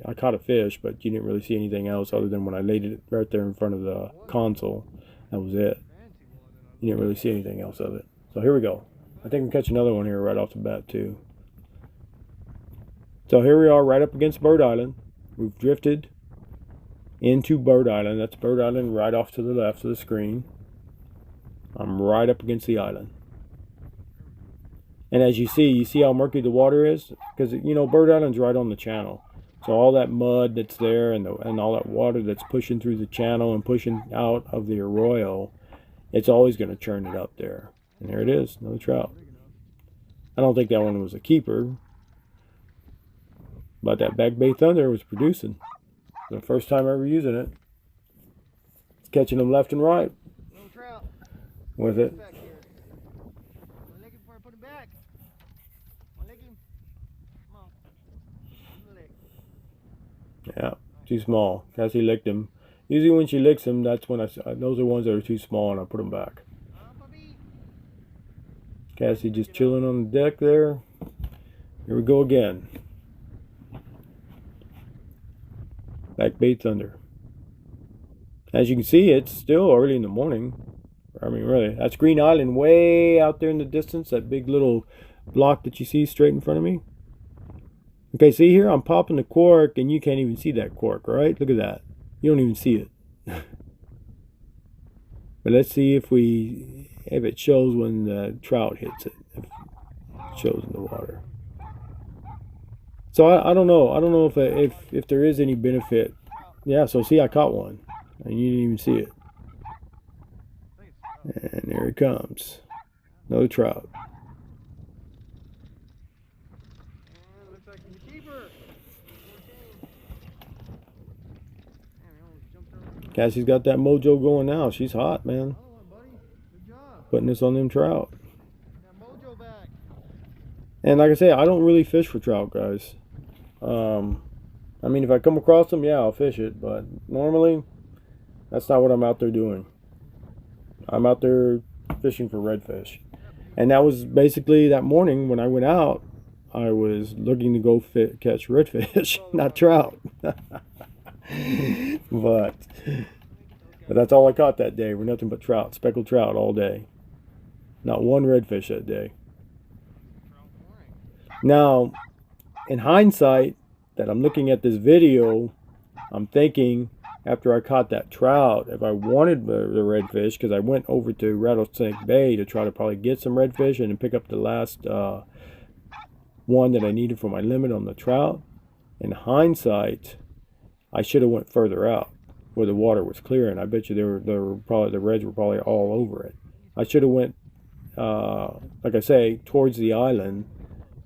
I caught a fish, but you didn't really see anything else other than when I laid it right there in front of the console. That was it. You didn't really see anything else of it. So here we go. I think we can catch another one here right off the bat too. So here we are right up against Bird Island. We've drifted into Bird Island. That's Bird Island right off to the left of the screen. I'm right up against the island. And as you see how murky the water is? Because, Bird Island's right on the channel. So all that mud that's there and all that water that's pushing through the channel and pushing out of the arroyo, it's always going to churn it up there. And there it is, another trout. I don't think that one was a keeper, but that Back Bay Thunder was producing. The first time ever using it. It's catching them left and right with it. Yeah, too small. Cassie licked him. Usually when she licks him, that's when those are ones that are too small and I put them back. Cassie just chilling on the deck there. Here we go again. Back Bay Thunder. As you can see, it's still early in the morning. I mean, really, that's Green Island way out there in the distance. That big little block that you see straight in front of me. Okay, see here, I'm popping the cork, and you can't even see that cork, right? Look at that. You don't even see it. But let's see if it shows when the trout hits it. If it shows in the water. So I don't know. I don't know if there is any benefit. Yeah, so see, I caught one, and you didn't even see it. And there he comes. Another trout. Cassie's got that mojo going now. She's hot, man. Putting this on them trout. And like I say, I don't really fish for trout, guys. I mean, if I come across them, yeah, I'll fish it. But normally, that's not what I'm out there doing. I'm out there fishing for redfish. And that was basically that morning when I went out, I was looking to go catch redfish, not trout. But that's all I caught that day. We're nothing but trout, speckled trout all day. Not one redfish that day. Now, in hindsight, that I'm looking at this video, I'm thinking after I caught that trout, if I wanted the redfish, because I went over to Rattlesnake Bay to try to probably get some redfish and pick up the last one that I needed for my limit on the trout. In hindsight, I should have went further out where the water was clear, and I bet you the reds were probably all over it. I should have went, like I say, towards the island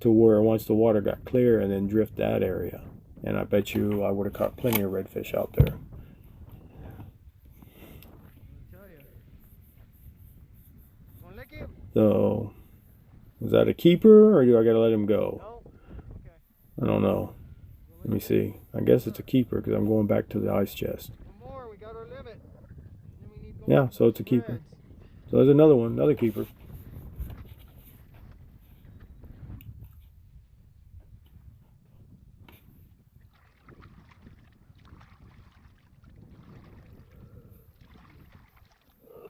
to where once the water got clear and then drift that area. And I bet you I would have caught plenty of redfish out there. So, is that a keeper or do I got to let him go? I don't know. Let me see. I guess it's a keeper because I'm going back to the ice chest. Yeah, so it's a keeper. So there's another one, another keeper.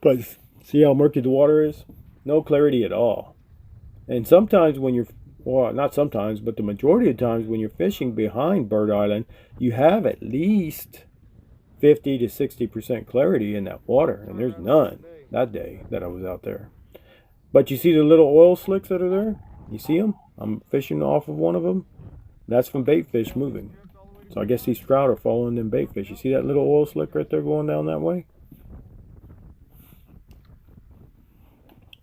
But see how murky the water is? No clarity at all. And sometimes when you're, well, not sometimes, but the majority of times when you're fishing behind Bird Island, you have at least 50 to 60% clarity in that water. And there's none that day that I was out there. But you see the little oil slicks that are there? You see them? I'm fishing off of one of them. That's from bait fish moving. So I guess these trout are following them bait fish. You see that little oil slick right there going down that way?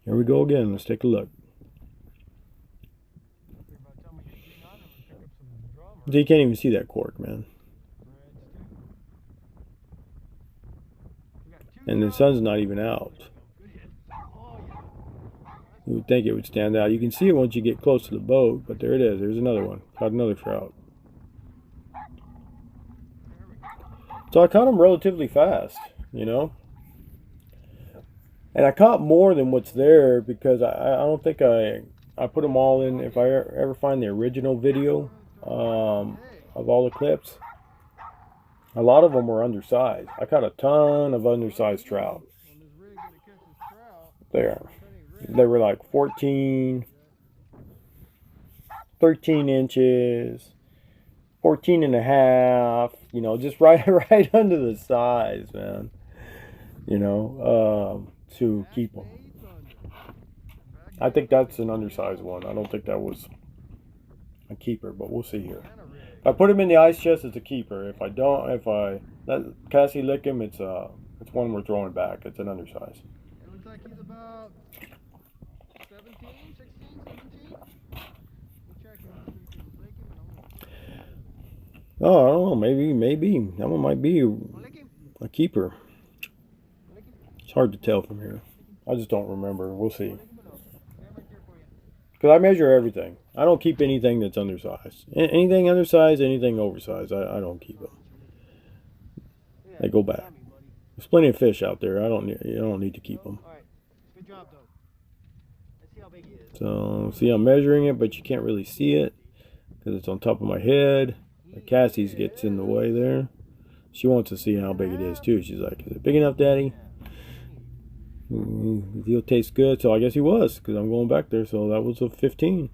Here we go again. Let's take a look. You can't even see that cork, man. And the sun's not even out. You would think it would stand out. You can see it once you get close to the boat, but there it is. There's another one. Caught another trout. So I caught them relatively fast, you know. And I caught more than what's there because I don't think I put them all in. If I ever find the original video of all the clips, a lot of them were undersized. I caught a ton of undersized trout there. They were like 14, 13 inches, 14 and a half, you know, just right under the size, man, you know, to keep them. I think that's an undersized one. I don't think that was a keeper, but we'll see here. If I put him in the ice chest, it's a keeper. If I don't, if I let Cassie lick him, it's one we're throwing back. It's an undersize. It looks like he's about 17, 16, 17. Oh, I don't know. Maybe that one might be a keeper. It's hard to tell from here. I just don't remember. We'll see. Because I measure everything. I don't keep anything that's undersized. Anything undersized, anything oversized, I don't keep them. They go back. There's plenty of fish out there. You don't need to keep them. Good job, though. Let's see how big he is. So, see, I'm measuring it, but you can't really see it because it's on top of my head. Cassie's gets in the way there. She wants to see how big it is too. She's like, "Is it big enough, Daddy?" The deal tastes good, so I guess he was, because I'm going back there. So that was a 15.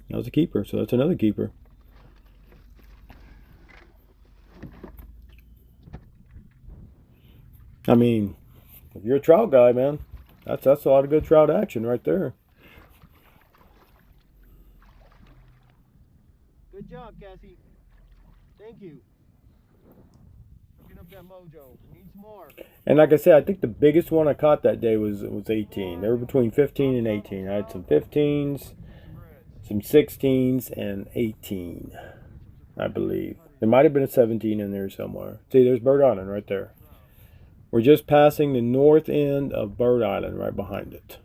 That was a keeper, so that's another keeper. I mean, if you're a trout guy, man, that's a lot of good trout action right there. Good job, Cassie. Thank you. Picking up that mojo. Needs more. And like I said, I think the biggest one I caught that day was 18. They were between 15 and 18. I had some 15s, some 16s, and 18, I believe. There might have been a 17 in there somewhere. See, there's Bird Island right there. We're just passing the north end of Bird Island, right behind it.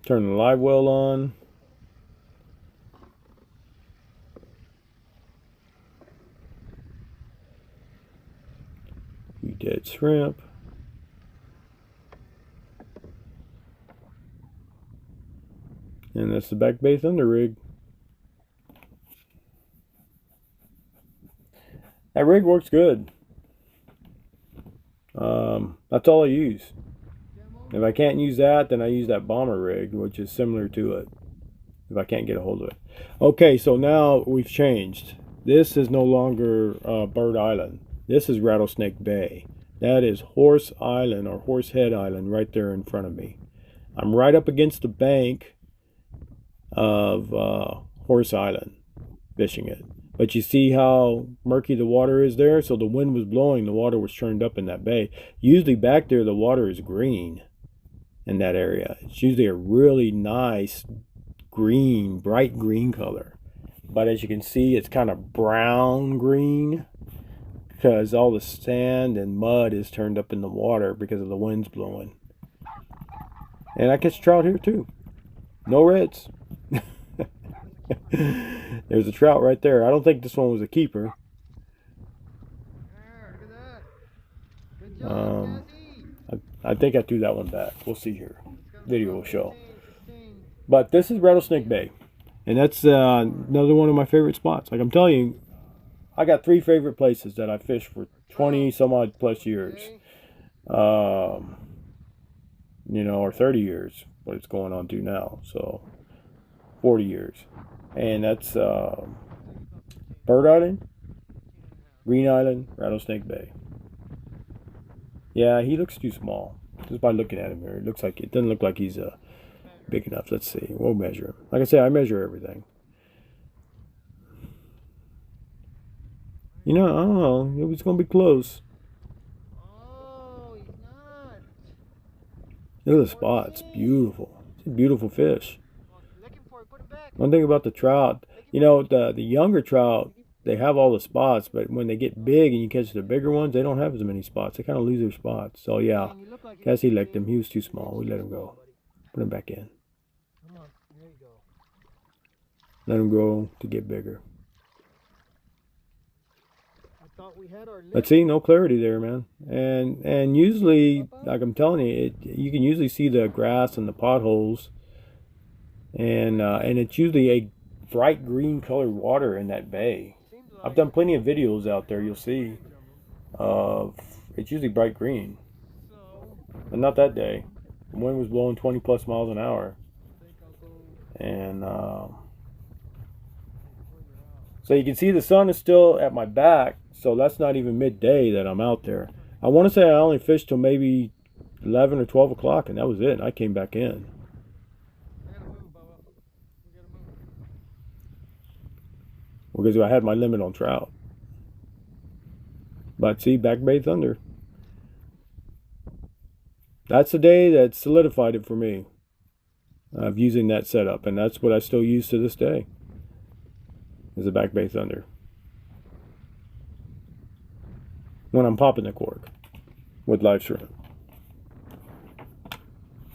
Turn the live well on. You dead shrimp. And that's the Back Bay Thunder rig. That rig works good. That's all I use. If I can't use that, then I use that bomber rig, which is similar to it, if I can't get a hold of it. Okay, so now we've changed. This is no longer Bird Island. This is Rattlesnake Bay. That is Horse Island, or Horsehead Island, right there in front of me. I'm right up against the bank of Horse Island, fishing it. But you see how murky the water is there? So the wind was blowing, the water was churned up in that bay. Usually back there, the water is green in that area. It's usually a really nice green, bright green color. But as you can see, it's kind of brown green because all the sand and mud is turned up in the water because of the winds blowing. And I catch trout here too. No reds. There's a trout right there. I don't think this one was a keeper. I think I threw that one back. We'll see here. Video will show. But this is Rattlesnake Bay. And that's another one of my favorite spots. Like I'm telling you, I got 3 favorite places that I fished for 20 some odd plus years. Or 30 years, what it's going on to now. So 40 years. And that's Bird Island, Green Island, Rattlesnake Bay. Yeah, he looks too small. Just by looking at him here, it doesn't look like he's big enough. Let's see. We'll measure him. Like I said, I measure everything. I don't know. It was going to be close. Oh, he's not. Look at the spots. Beautiful. It's a beautiful fish. One thing about the trout, the younger trout, they have all the spots, but when they get big and you catch the bigger ones, they don't have as many spots. They kind of lose their spots. So yeah, Cassie licked him. He was too small. We let him go. Put him back in. Let him go to get bigger. But see, no clarity there, man. And usually, like I'm telling you, you can usually see the grass and the potholes. And it's usually a bright green colored water in that bay. I've done plenty of videos out there, you'll see. It's usually bright green. But not that day. The wind was blowing 20 plus miles an hour. And so you can see the sun is still at my back. So that's not even midday that I'm out there. I want to say I only fished till maybe 11 or 12 o'clock, and that was it. I came back in. because I had my limit on trout. But see, Back Bay Thunder. That's the day that solidified it for me, of using that setup, and that's what I still use to this day, is the Back Bay Thunder. When I'm popping the cork with live shrimp,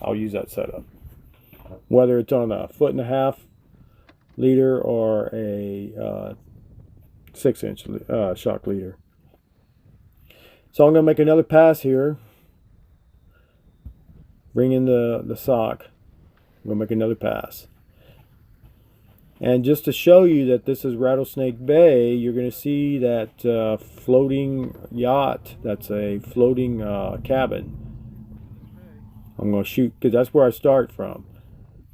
I'll use that setup. Whether it's on a 1.5 foot leader or a 6-inch shock leader. So I'm going to make another pass here. Bring in the sock. I'm going to make another pass. And just to show you that this is Rattlesnake Bay, you're going to see that floating yacht. That's a floating cabin. I'm going to shoot, because that's where I start from.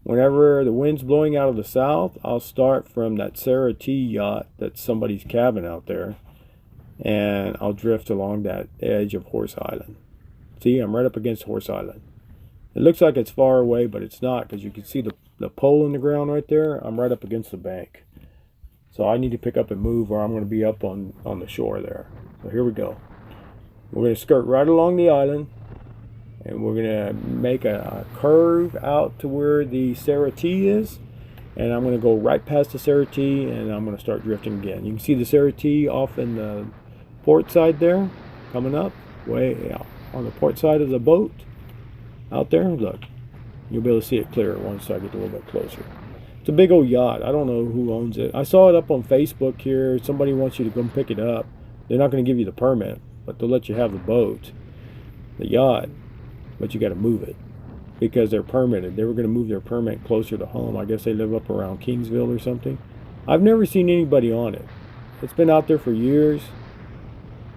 Whenever the wind's blowing out of the south, I'll start from that Sarah T yacht. That's somebody's cabin out there. And I'll drift along that edge of Horse Island. See, I'm right up against Horse Island. It looks like it's far away, but it's not, because you can see the pole in the ground right there. I'm right up against the bank. So I need to pick up and move, or I'm going to be up on the shore there. So here we go. We're going to skirt right along the island, and we're going to make a curve out to where the Sarah T is. And I'm going to go right past the Sarah T, and I'm going to start drifting again. You can see the Sarah T off in the port side there, coming up, way out on the port side of the boat. Out there, look. You'll be able to see it clearer once I get a little bit closer. It's a big old yacht. I don't know who owns it. I saw it up on Facebook here. Somebody wants you to come pick it up. They're not going to give you the permit, but they'll let you have the boat, the yacht, but you got to move it because they're permitted. They were going to move their permit closer to home. I guess they live up around Kingsville or something. I've never seen anybody on it. It's been out there for years.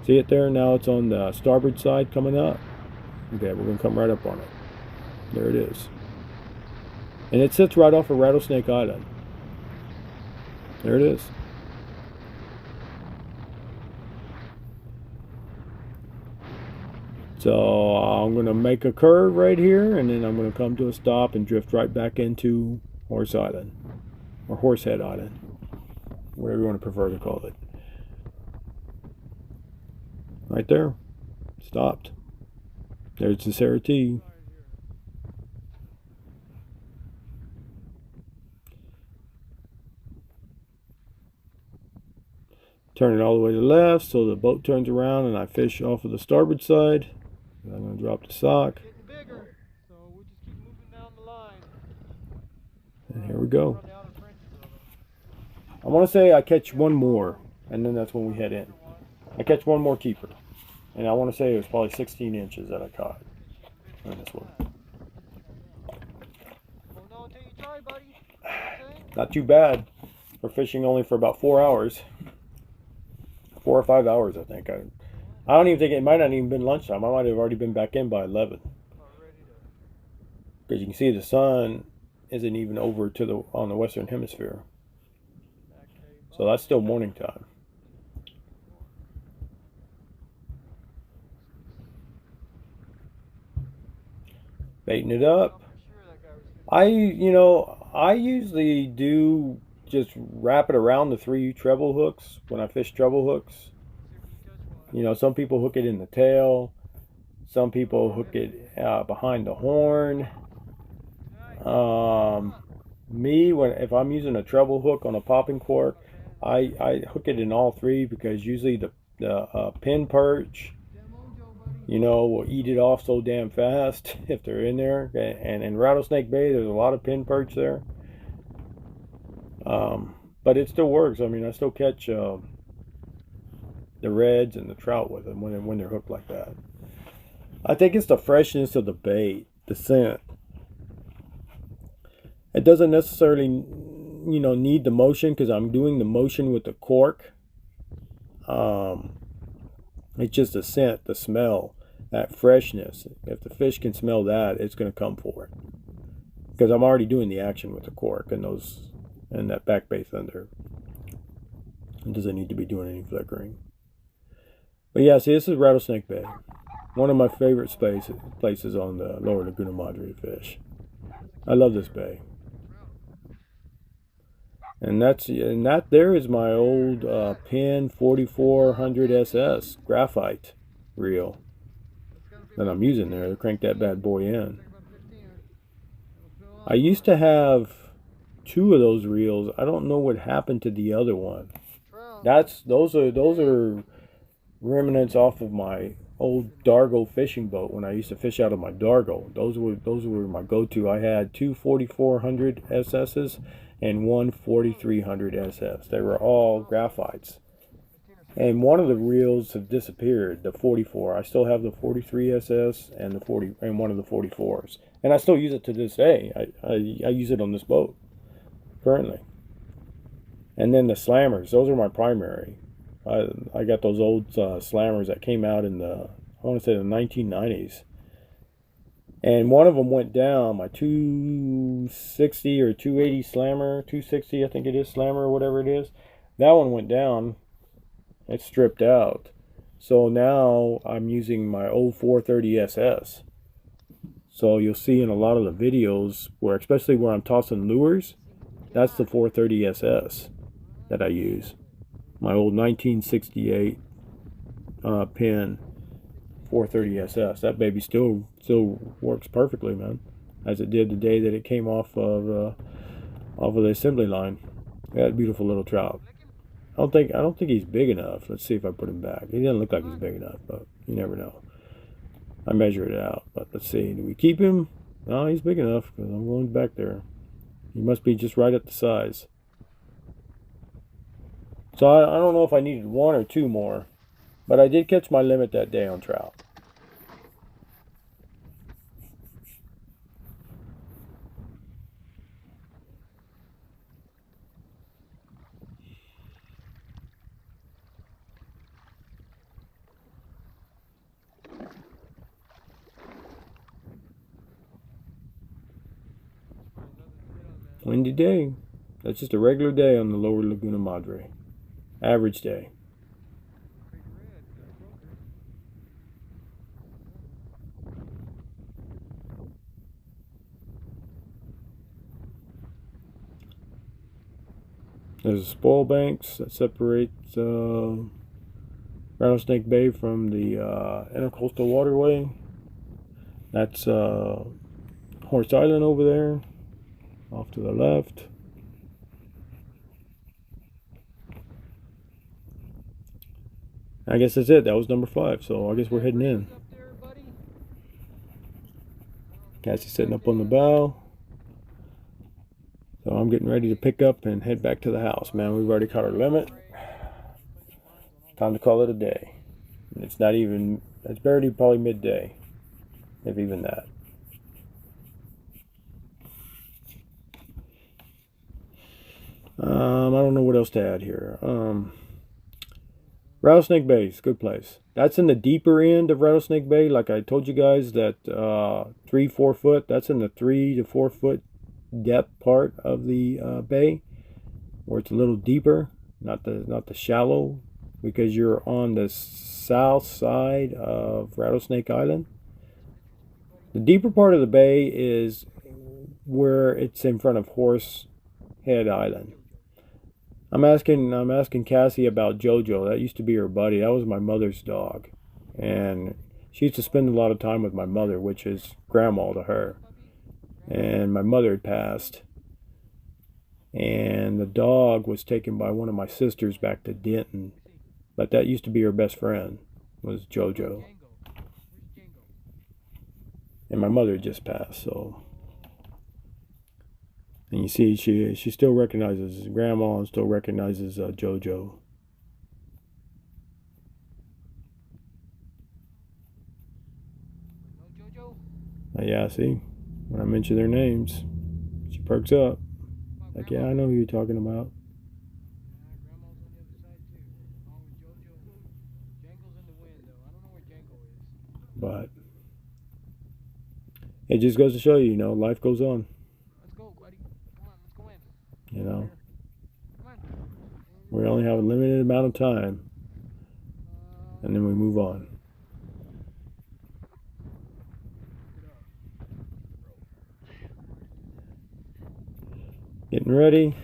See it there? Now it's on the starboard side coming up. Okay, we're going to come right up on it. There it is. And it sits right off of Rattlesnake Island. There it is. So I'm going to make a curve right here, and then I'm going to come to a stop and drift right back into Horse Island. Or Horsehead Island. Whatever you want to prefer to call it. Right there. Stopped. There's the Sarah T. Turn it all the way to the left so the boat turns around and I fish off of the starboard side. I'm going to drop the sock. Getting bigger, so we'll just keep moving down the line. And here we go. I want to say I catch one more, and then that's when we head in. I catch one more keeper. And I want to say it was probably 16 inches that I caught on this one. Hold on till you try, buddy. Not too bad. We're fishing only for about 4 hours. 4 or 5 hours, I think. I don't even think it might not even been lunchtime. I might have already been back in by 11. Because you can see the sun isn't even over to on the western hemisphere. So that's still morning time. Baiting it up. I usually do just wrap it around the 3 treble hooks when I fish treble hooks. Some people hook it in the tail. Some people hook it behind the horn. If I'm using a treble hook on a popping cork, I hook it in all 3 because usually the pin perch, will eat it off so damn fast if they're in there. And in Rattlesnake Bay, there's a lot of pin perch there. But it still works. I mean, I still catch the reds and the trout with them when they're hooked like that. I think it's the freshness of the bait, the scent. It doesn't necessarily, need the motion because I'm doing the motion with the cork. It's just the scent, the smell, that freshness. If the fish can smell that, it's going to come for it. Because I'm already doing the action with the cork and that Back Bay Thunder. It doesn't need to be doing any flickering. But yeah, see, this is Rattlesnake Bay. One of my favorite places on the Lower Laguna Madre to fish. I love this bay. And that there is my old Penn 4400 SS graphite reel that I'm using there to crank that bad boy in. I used to have 2 of those reels. I don't know what happened to the other one. Those are remnants off of my old Dargo fishing boat when I used to fish out of my Dargo. Those were my go-to. I had 2 4400 SS's and 1 4300 SS. They were all graphites. And one of the reels have disappeared, the 44. I still have the 43 SS and the 40 and one of the 44s. And I still use it to this day. I use it on this boat currently. And then the slammers, those are my primary. I got those old slammers that came out in I want to say the 1990s. And one of them went down, my 260 or 280 slammer, 260 I think it is, slammer or whatever it is. That one went down. It's stripped out. So now I'm using my old 430 SS. So you'll see in a lot of the videos, especially where I'm tossing lures, that's the 430 SS that I use. My old 1968 Penn 430 SS. That baby still works perfectly, man, as it did the day that it came off of the assembly line. That beautiful little trout. I don't think he's big enough. Let's see if I put him back. He doesn't look like he's big enough, but you never know. I measure it out, but let's see. Do we keep him? No, he's big enough because I'm going back there. He must be just right at the size. So I don't know if I needed 1 or 2 more, but I did catch my limit that day on trout. Windy day. That's just a regular day on the lower Laguna Madre. Average day. There's a spoil banks that separate Rattlesnake Bay from the intercoastal waterway. That's Horse Island over there, off to the left. I guess that's it. That was number 5. So I guess we're heading in. Cassie's sitting up on the bow. So I'm getting ready to pick up and head back to the house, man. We've already caught our limit. Time to call it a day. It's barely probably midday, if even that. I don't know what else to add here. Rattlesnake Bay is a good place. That's in the deeper end of Rattlesnake Bay. Like I told you guys, that 3-4 foot, that's in the 3 to 4 foot depth part of the bay, where it's a little deeper, not the shallow, because you're on the south side of Rattlesnake Island. The deeper part of the bay is where it's in front of Horsehead Island. I'm asking Cassie about Jojo. That used to be her buddy. That was my mother's dog. And she used to spend a lot of time with my mother, which is grandma to her. And my mother had passed. And the dog was taken by one of my sisters back to Denton. But that used to be her best friend, was Jojo. And my mother had just passed, so... And you see, she still recognizes Grandma and still recognizes Jojo. Yeah, see, when I mention their names, she perks up. Like, yeah, I know who you're talking about. But it just goes to show you, life goes on. We only have a limited amount of time, and then we move on. Getting ready.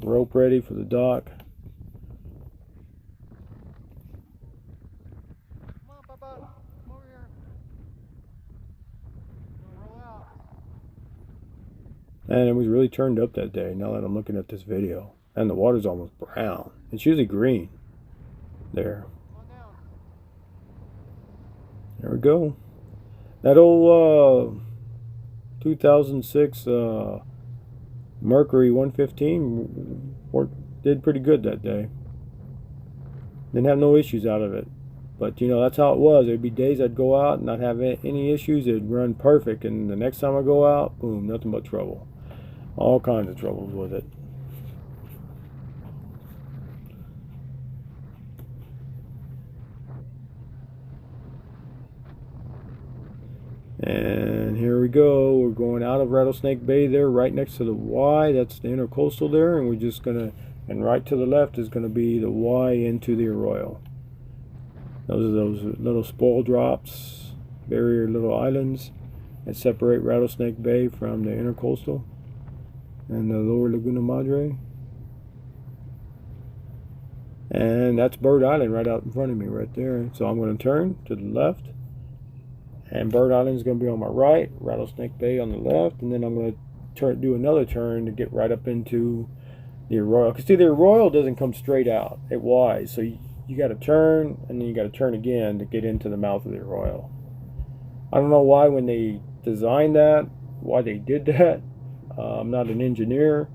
Rope ready for the dock. Come on, Papa. Come over here. Roll out. And it was really turned up that day, now that I'm looking at this video. And the water's almost brown. It's usually green. There. Come on down. There we go. That old 2006 Mercury 115 did pretty good that day. Didn't have no issues out of it. But, you know, that's how it was. There'd be days I'd go out and not have any issues. It'd run perfect. And the next time I go out, boom, nothing but trouble. All kinds of troubles with it. And here we go. We're going out of Rattlesnake Bay there, right next to the Y. That's the intercoastal there. And we're just going to, and right to the left is going to be the Y into the arroyo. Those are those little spoil drops, barrier little islands that separate Rattlesnake Bay from the intercoastal and the lower Laguna Madre. And that's Bird Island right out in front of me right there. So I'm going to turn to the left. And Bird Island is going to be on my right, Rattlesnake Bay on the left, and then I'm going to do another turn to get right up into the arroyo. Because see, the arroyo doesn't come straight out; it winds. So you got to turn, and then you got to turn again to get into the mouth of the arroyo. I don't know why when they designed that, why they did that. I'm not an engineer.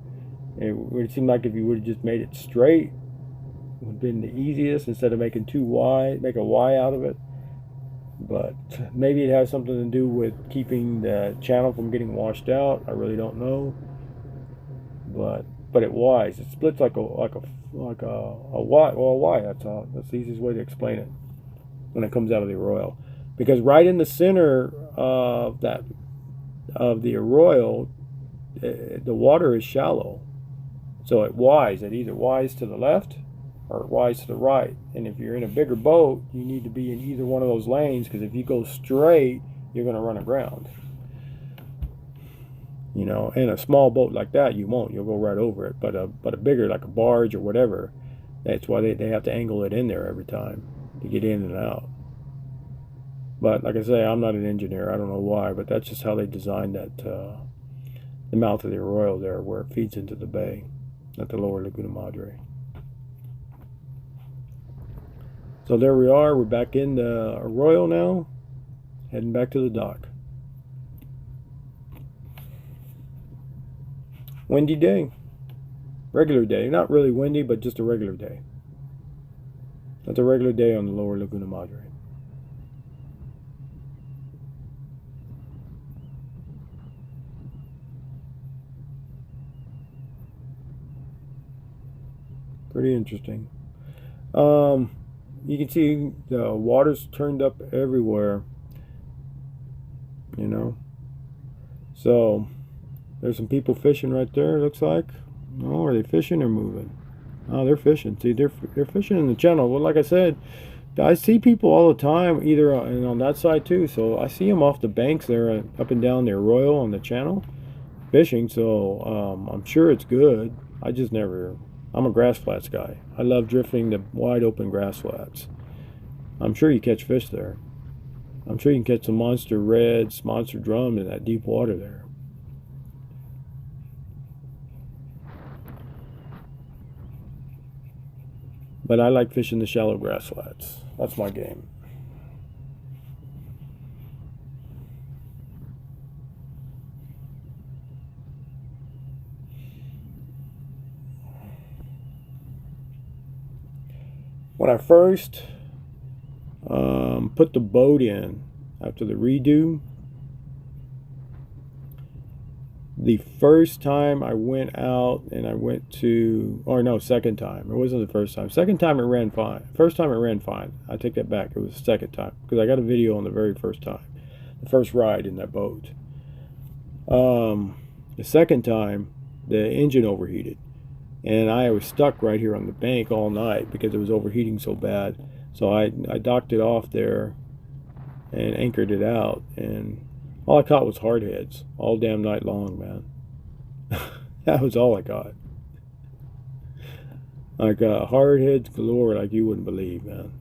It would seem like if you would have just made it straight, it would have been the easiest instead of making too wide, make a Y out of it. But maybe it has something to do with keeping the channel from getting washed out. I really don't know. But it winds. It splits like a Y. Well, a Y. That's the easiest way to explain it when it comes out of the arroyo. Because right in the center of the arroyo, the water is shallow, so it winds. It either winds to the left or it winds to the right. And if you're in a bigger boat, you need to be in either one of those lanes, because if you go straight, you're going to run aground. You know, in a small boat like that, you won't. You'll go right over it. But a bigger, like a barge or whatever, that's why they have to angle it in there every time to get in and out. But like I say, I'm not an engineer. I don't know why, but that's just how they designed that, the mouth of the arroyo there, where it feeds into the bay at the lower Laguna Madre. So there we are. We're back in the arroyo now, heading back to the dock. Windy day. Regular day. Not really windy, but just a regular day. That's a regular day on the lower Laguna Madre. Pretty interesting. You can see the water's turned up everywhere, you know. So there's some people fishing right there, it looks like. Oh, are they fishing or moving? Oh, they're fishing. See, they're fishing in the channel. Well, like I said, I see people all the time, either and on that side too. So I see them off the banks there, up and down the arroyo on the channel, fishing. So I'm sure it's good. I just never. I'm a grass flats guy. I love drifting the wide open grass flats. I'm sure you catch fish there. I'm sure you can catch some monster reds, monster drums in that deep water there. But I like fishing the shallow grass flats. That's my game. When I first put the boat in after the redo, the first time I went out and I went to, or no, second time. It wasn't the first time. Second time it ran fine. First time it ran fine. I take that back. It was the second time, because I got a video on the very first time, the first ride in that boat. The second time, the engine overheated. And I was stuck right here on the bank all night because it was overheating so bad. So I docked it off there and anchored it out. And all I caught was hardheads all damn night long, man. That was all I caught. Like hard heads galore, like you wouldn't believe, man.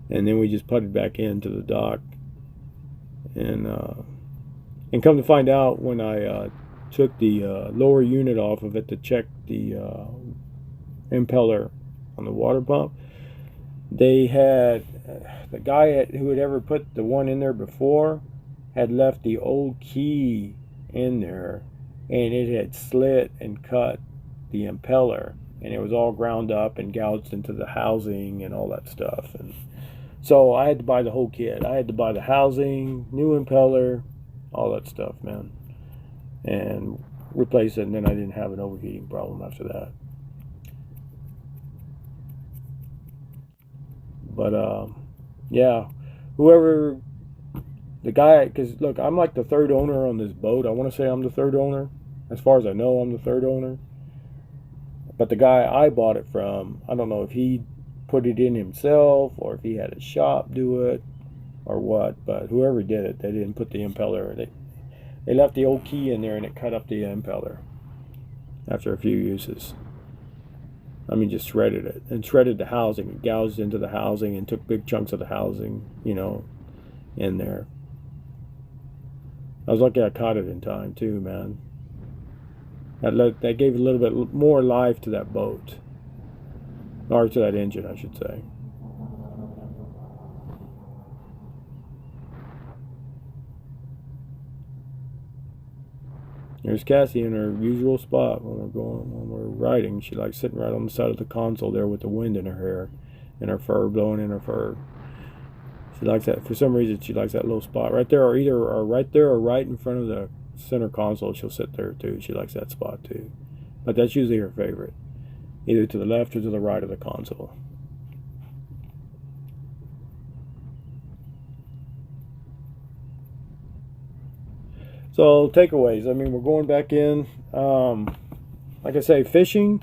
And then we just putted back into the dock, and come to find out, when I took the lower unit off of it to check the impeller on the water pump, they had the guy who had ever put the one in there before had left the old key in there, and it had slit and cut the impeller, and it was all ground up and gouged into the housing and all that stuff. And so I had to buy the whole kit. I had to buy the housing, new impeller, all that stuff, man, and replace it. And then I didn't have an overheating problem after that. But yeah, whoever the guy, because look, I'm like the third owner on this boat. I want to say I'm the third owner. As far as I know, I'm the third owner. But the guy I bought it from, I don't know if he put it in himself or if he had a shop do it or what. But whoever did it, they didn't put the impeller. They left the old key in there, and it cut up the impeller after a few uses. I mean, just shredded it, and shredded the housing. It gouged into the housing and took big chunks of the housing, in there. I was lucky I caught it in time too, man. That gave a little bit more life to that boat, or to that engine, I should say. There's Cassie in her usual spot when we're riding. She likes sitting right on the side of the console there with the wind in her hair and her fur blowing in her fur. She likes that. For some reason, she likes that little spot right there, or right there, or right in front of the center console. She'll sit there too. She likes that spot too. But that's usually her favorite, either to the left or to the right of the console. So takeaways. I mean, we're going back in. Like I say, fishing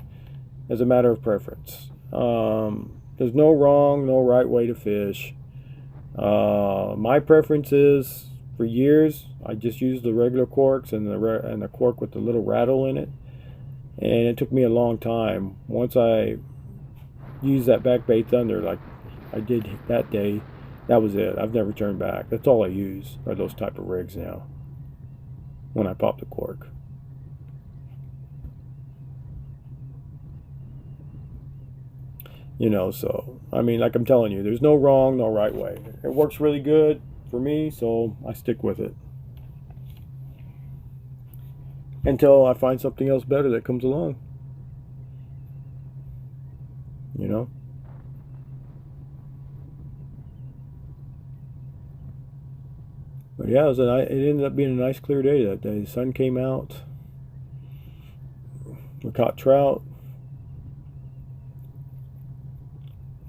is a matter of preference. There's no wrong, no right way to fish. My preference is, for years, I just used the regular corks and the cork with the little rattle in it. And it took me a long time. Once I used that back bait thunder like I did that day, that was it. I've never turned back. That's all I use are those type of rigs now when I pop the cork. So, I mean, like I'm telling you, there's no wrong, no right way. It works really good for me, so I stick with it until I find something else better that comes along. But yeah, it ended up being a nice clear day that day. The sun came out. We caught trout.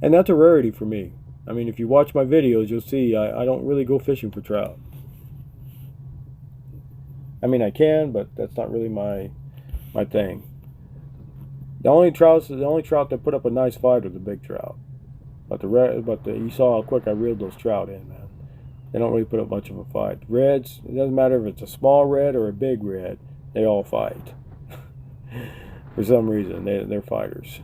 And that's a rarity for me. I mean, if you watch my videos, you'll see I don't really go fishing for trout. I mean, I can, but that's not really my thing. The only trout that put up a nice fight are the big trout. But you saw how quick I reeled those trout in, man. They don't really put up much of a fight. Reds, it doesn't matter if it's a small red or a big red, they all fight. For some reason, they're fighters.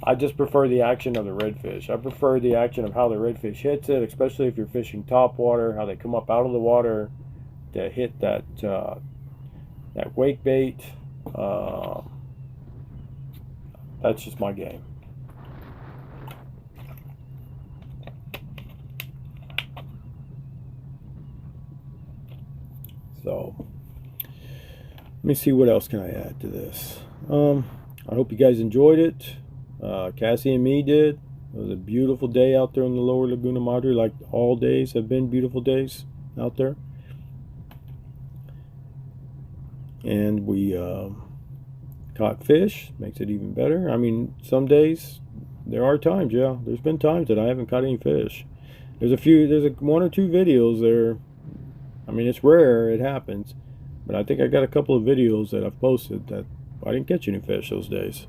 I just prefer the action of the redfish. I prefer the action of how the redfish hits it, especially if you're fishing top water, how they come up out of the water to hit that wake bait. That's just my game. So, let me see, what else can I add to this. I hope you guys enjoyed it. Cassie and me did. It was a beautiful day out there in the lower Laguna Madre, like all days have been beautiful days out there. And we caught fish, makes it even better. I mean, some days, there are times, yeah, there's been times that I haven't caught any fish. There's one or two videos there. I mean, it's rare, it happens, but I think I got a couple of videos that I've posted that I didn't catch any fish those days.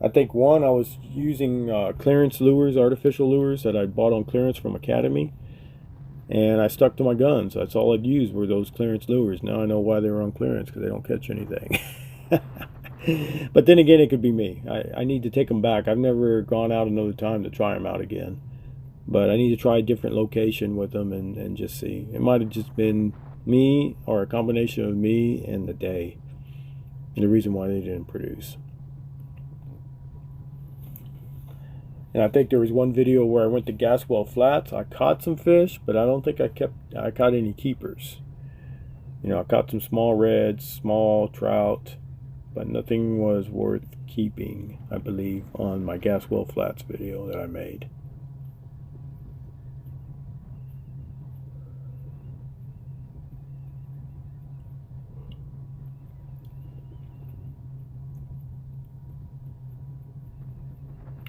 I think one, I was using clearance lures, artificial lures that I bought on clearance from Academy, And I stuck to my guns. That's all I'd use were those clearance lures. Now I know why they were on clearance, because they don't catch anything. But then again, it could be me. I need to take them back. I've never gone out another time to try them out again. But I need to try a different location with them and just see. It might have just been me, or a combination of me and the day, and the reason why they didn't produce. And I think there was one video where I went to Gaswell Flats. I caught some fish, but I don't think I caught any keepers. You know, I caught some small reds, small trout, but nothing was worth keeping, I believe, on my Gaswell Flats video that I made.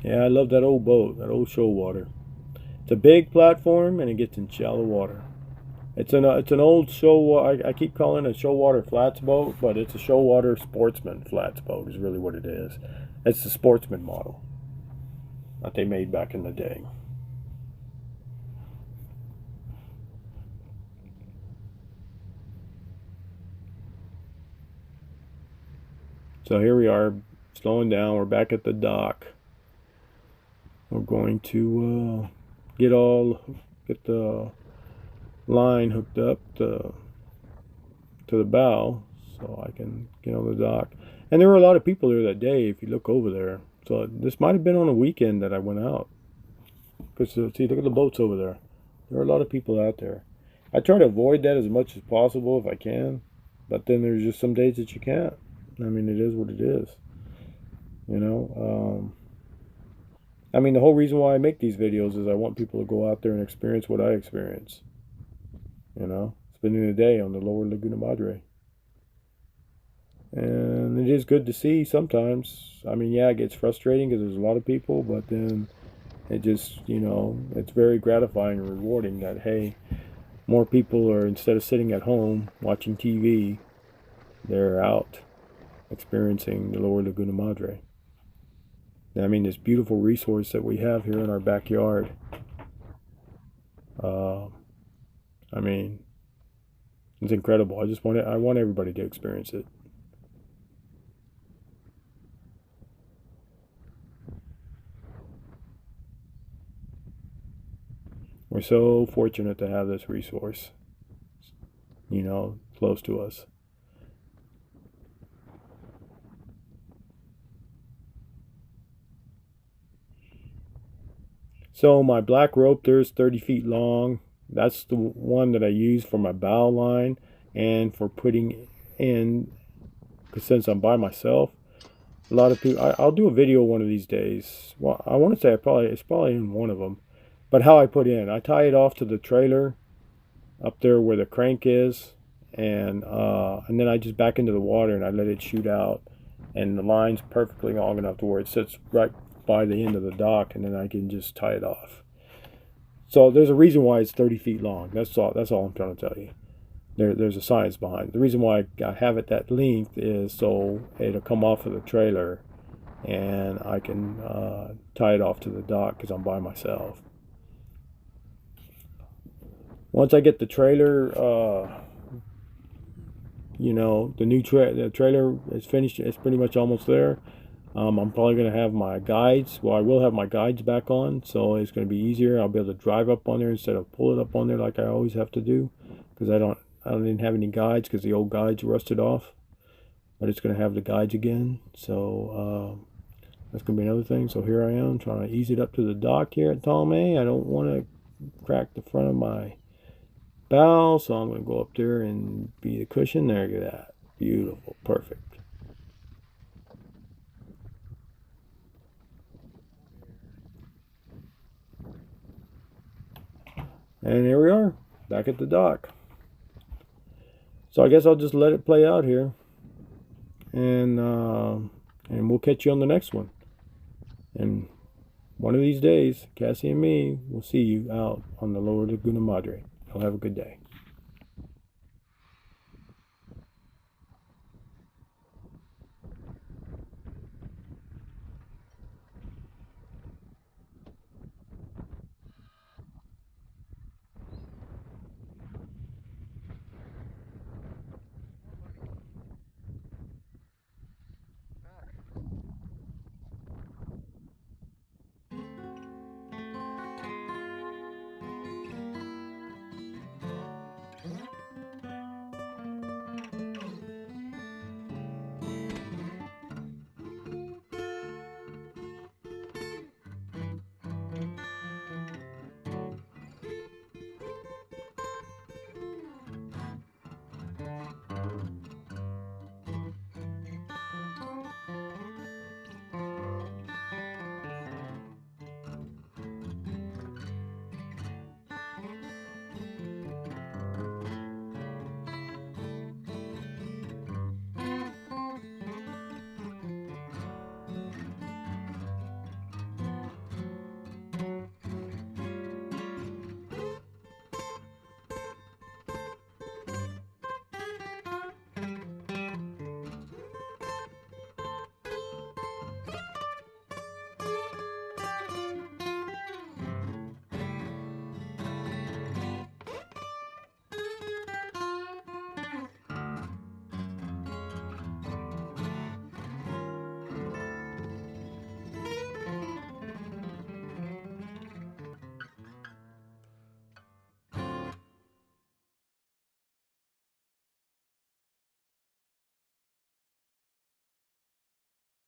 Yeah, I love that old boat, that old show water. It's a big platform and it gets in shallow water. It's an old show. I keep calling it a show water flats boat, but it's a show water sportsman flats boat is really what it is. It's the sportsman model that they made back in the day. So here we are, slowing down. We're back at the dock. We're going to get the line hooked up to the bow so I can get on the dock. And there were a lot of people there that day if you look over there. So this might have been on a weekend that I went out. Because see, look at the boats over there. There are a lot of people out there. I try to avoid that as much as possible if I can. But then there's just some days that you can't. I mean, it is what it is. You know, I mean, the whole reason why I make these videos is I want people to go out there and experience what I experience. You know, spending a day on the lower Laguna Madre. And it is good to see sometimes. I mean, yeah, it gets frustrating because there's a lot of people, but then it just, you know, it's very gratifying and rewarding that, hey, more people are, instead of sitting at home watching TV, they're out experiencing the lower Laguna Madre. I mean, this beautiful resource that we have here in our backyard. I mean, it's incredible. I want everybody to experience it. We're so fortunate to have this resource, you know, close to us. So my black rope there is 30 feet long. That's the one that I use for my bow line and for putting in, because since I'm by myself, a lot of people, I'll do a video one of these days. Well, I want to say it's probably in one of them. But how I put in, I tie it off to the trailer up there where the crank is, and then I just back into the water and I let it shoot out, and the line's perfectly long enough to where it sits right by the end of the dock, and then I can just tie it off. So there's a reason why it's 30 feet long. That's all I'm trying to tell you. There's a science behind it. The reason why I have it that length is so it'll come off of the trailer and I can tie it off to the dock because I'm by myself. Once I get the trailer, you know, the trailer is finished. It's pretty much almost there. I'm probably going to have my guides. Well, I will have my guides back on, so it's going to be easier. I'll be able to drive up on there instead of pull it up on there like I always have to do, because I didn't have any guides because the old guides rusted off. But it's going to have the guides again, so that's going to be another thing. So here I am trying to ease it up to the dock here at Tomé. I don't want to crack the front of my bow, so I'm going to go up there and be the cushion. There, look at that. Beautiful, perfect. And here we are, back at the dock. So I guess I'll just let it play out here, and we'll catch you on the next one. And one of these days, Cassie and me will see you out on the lower Laguna Madre. Y'all have a good day.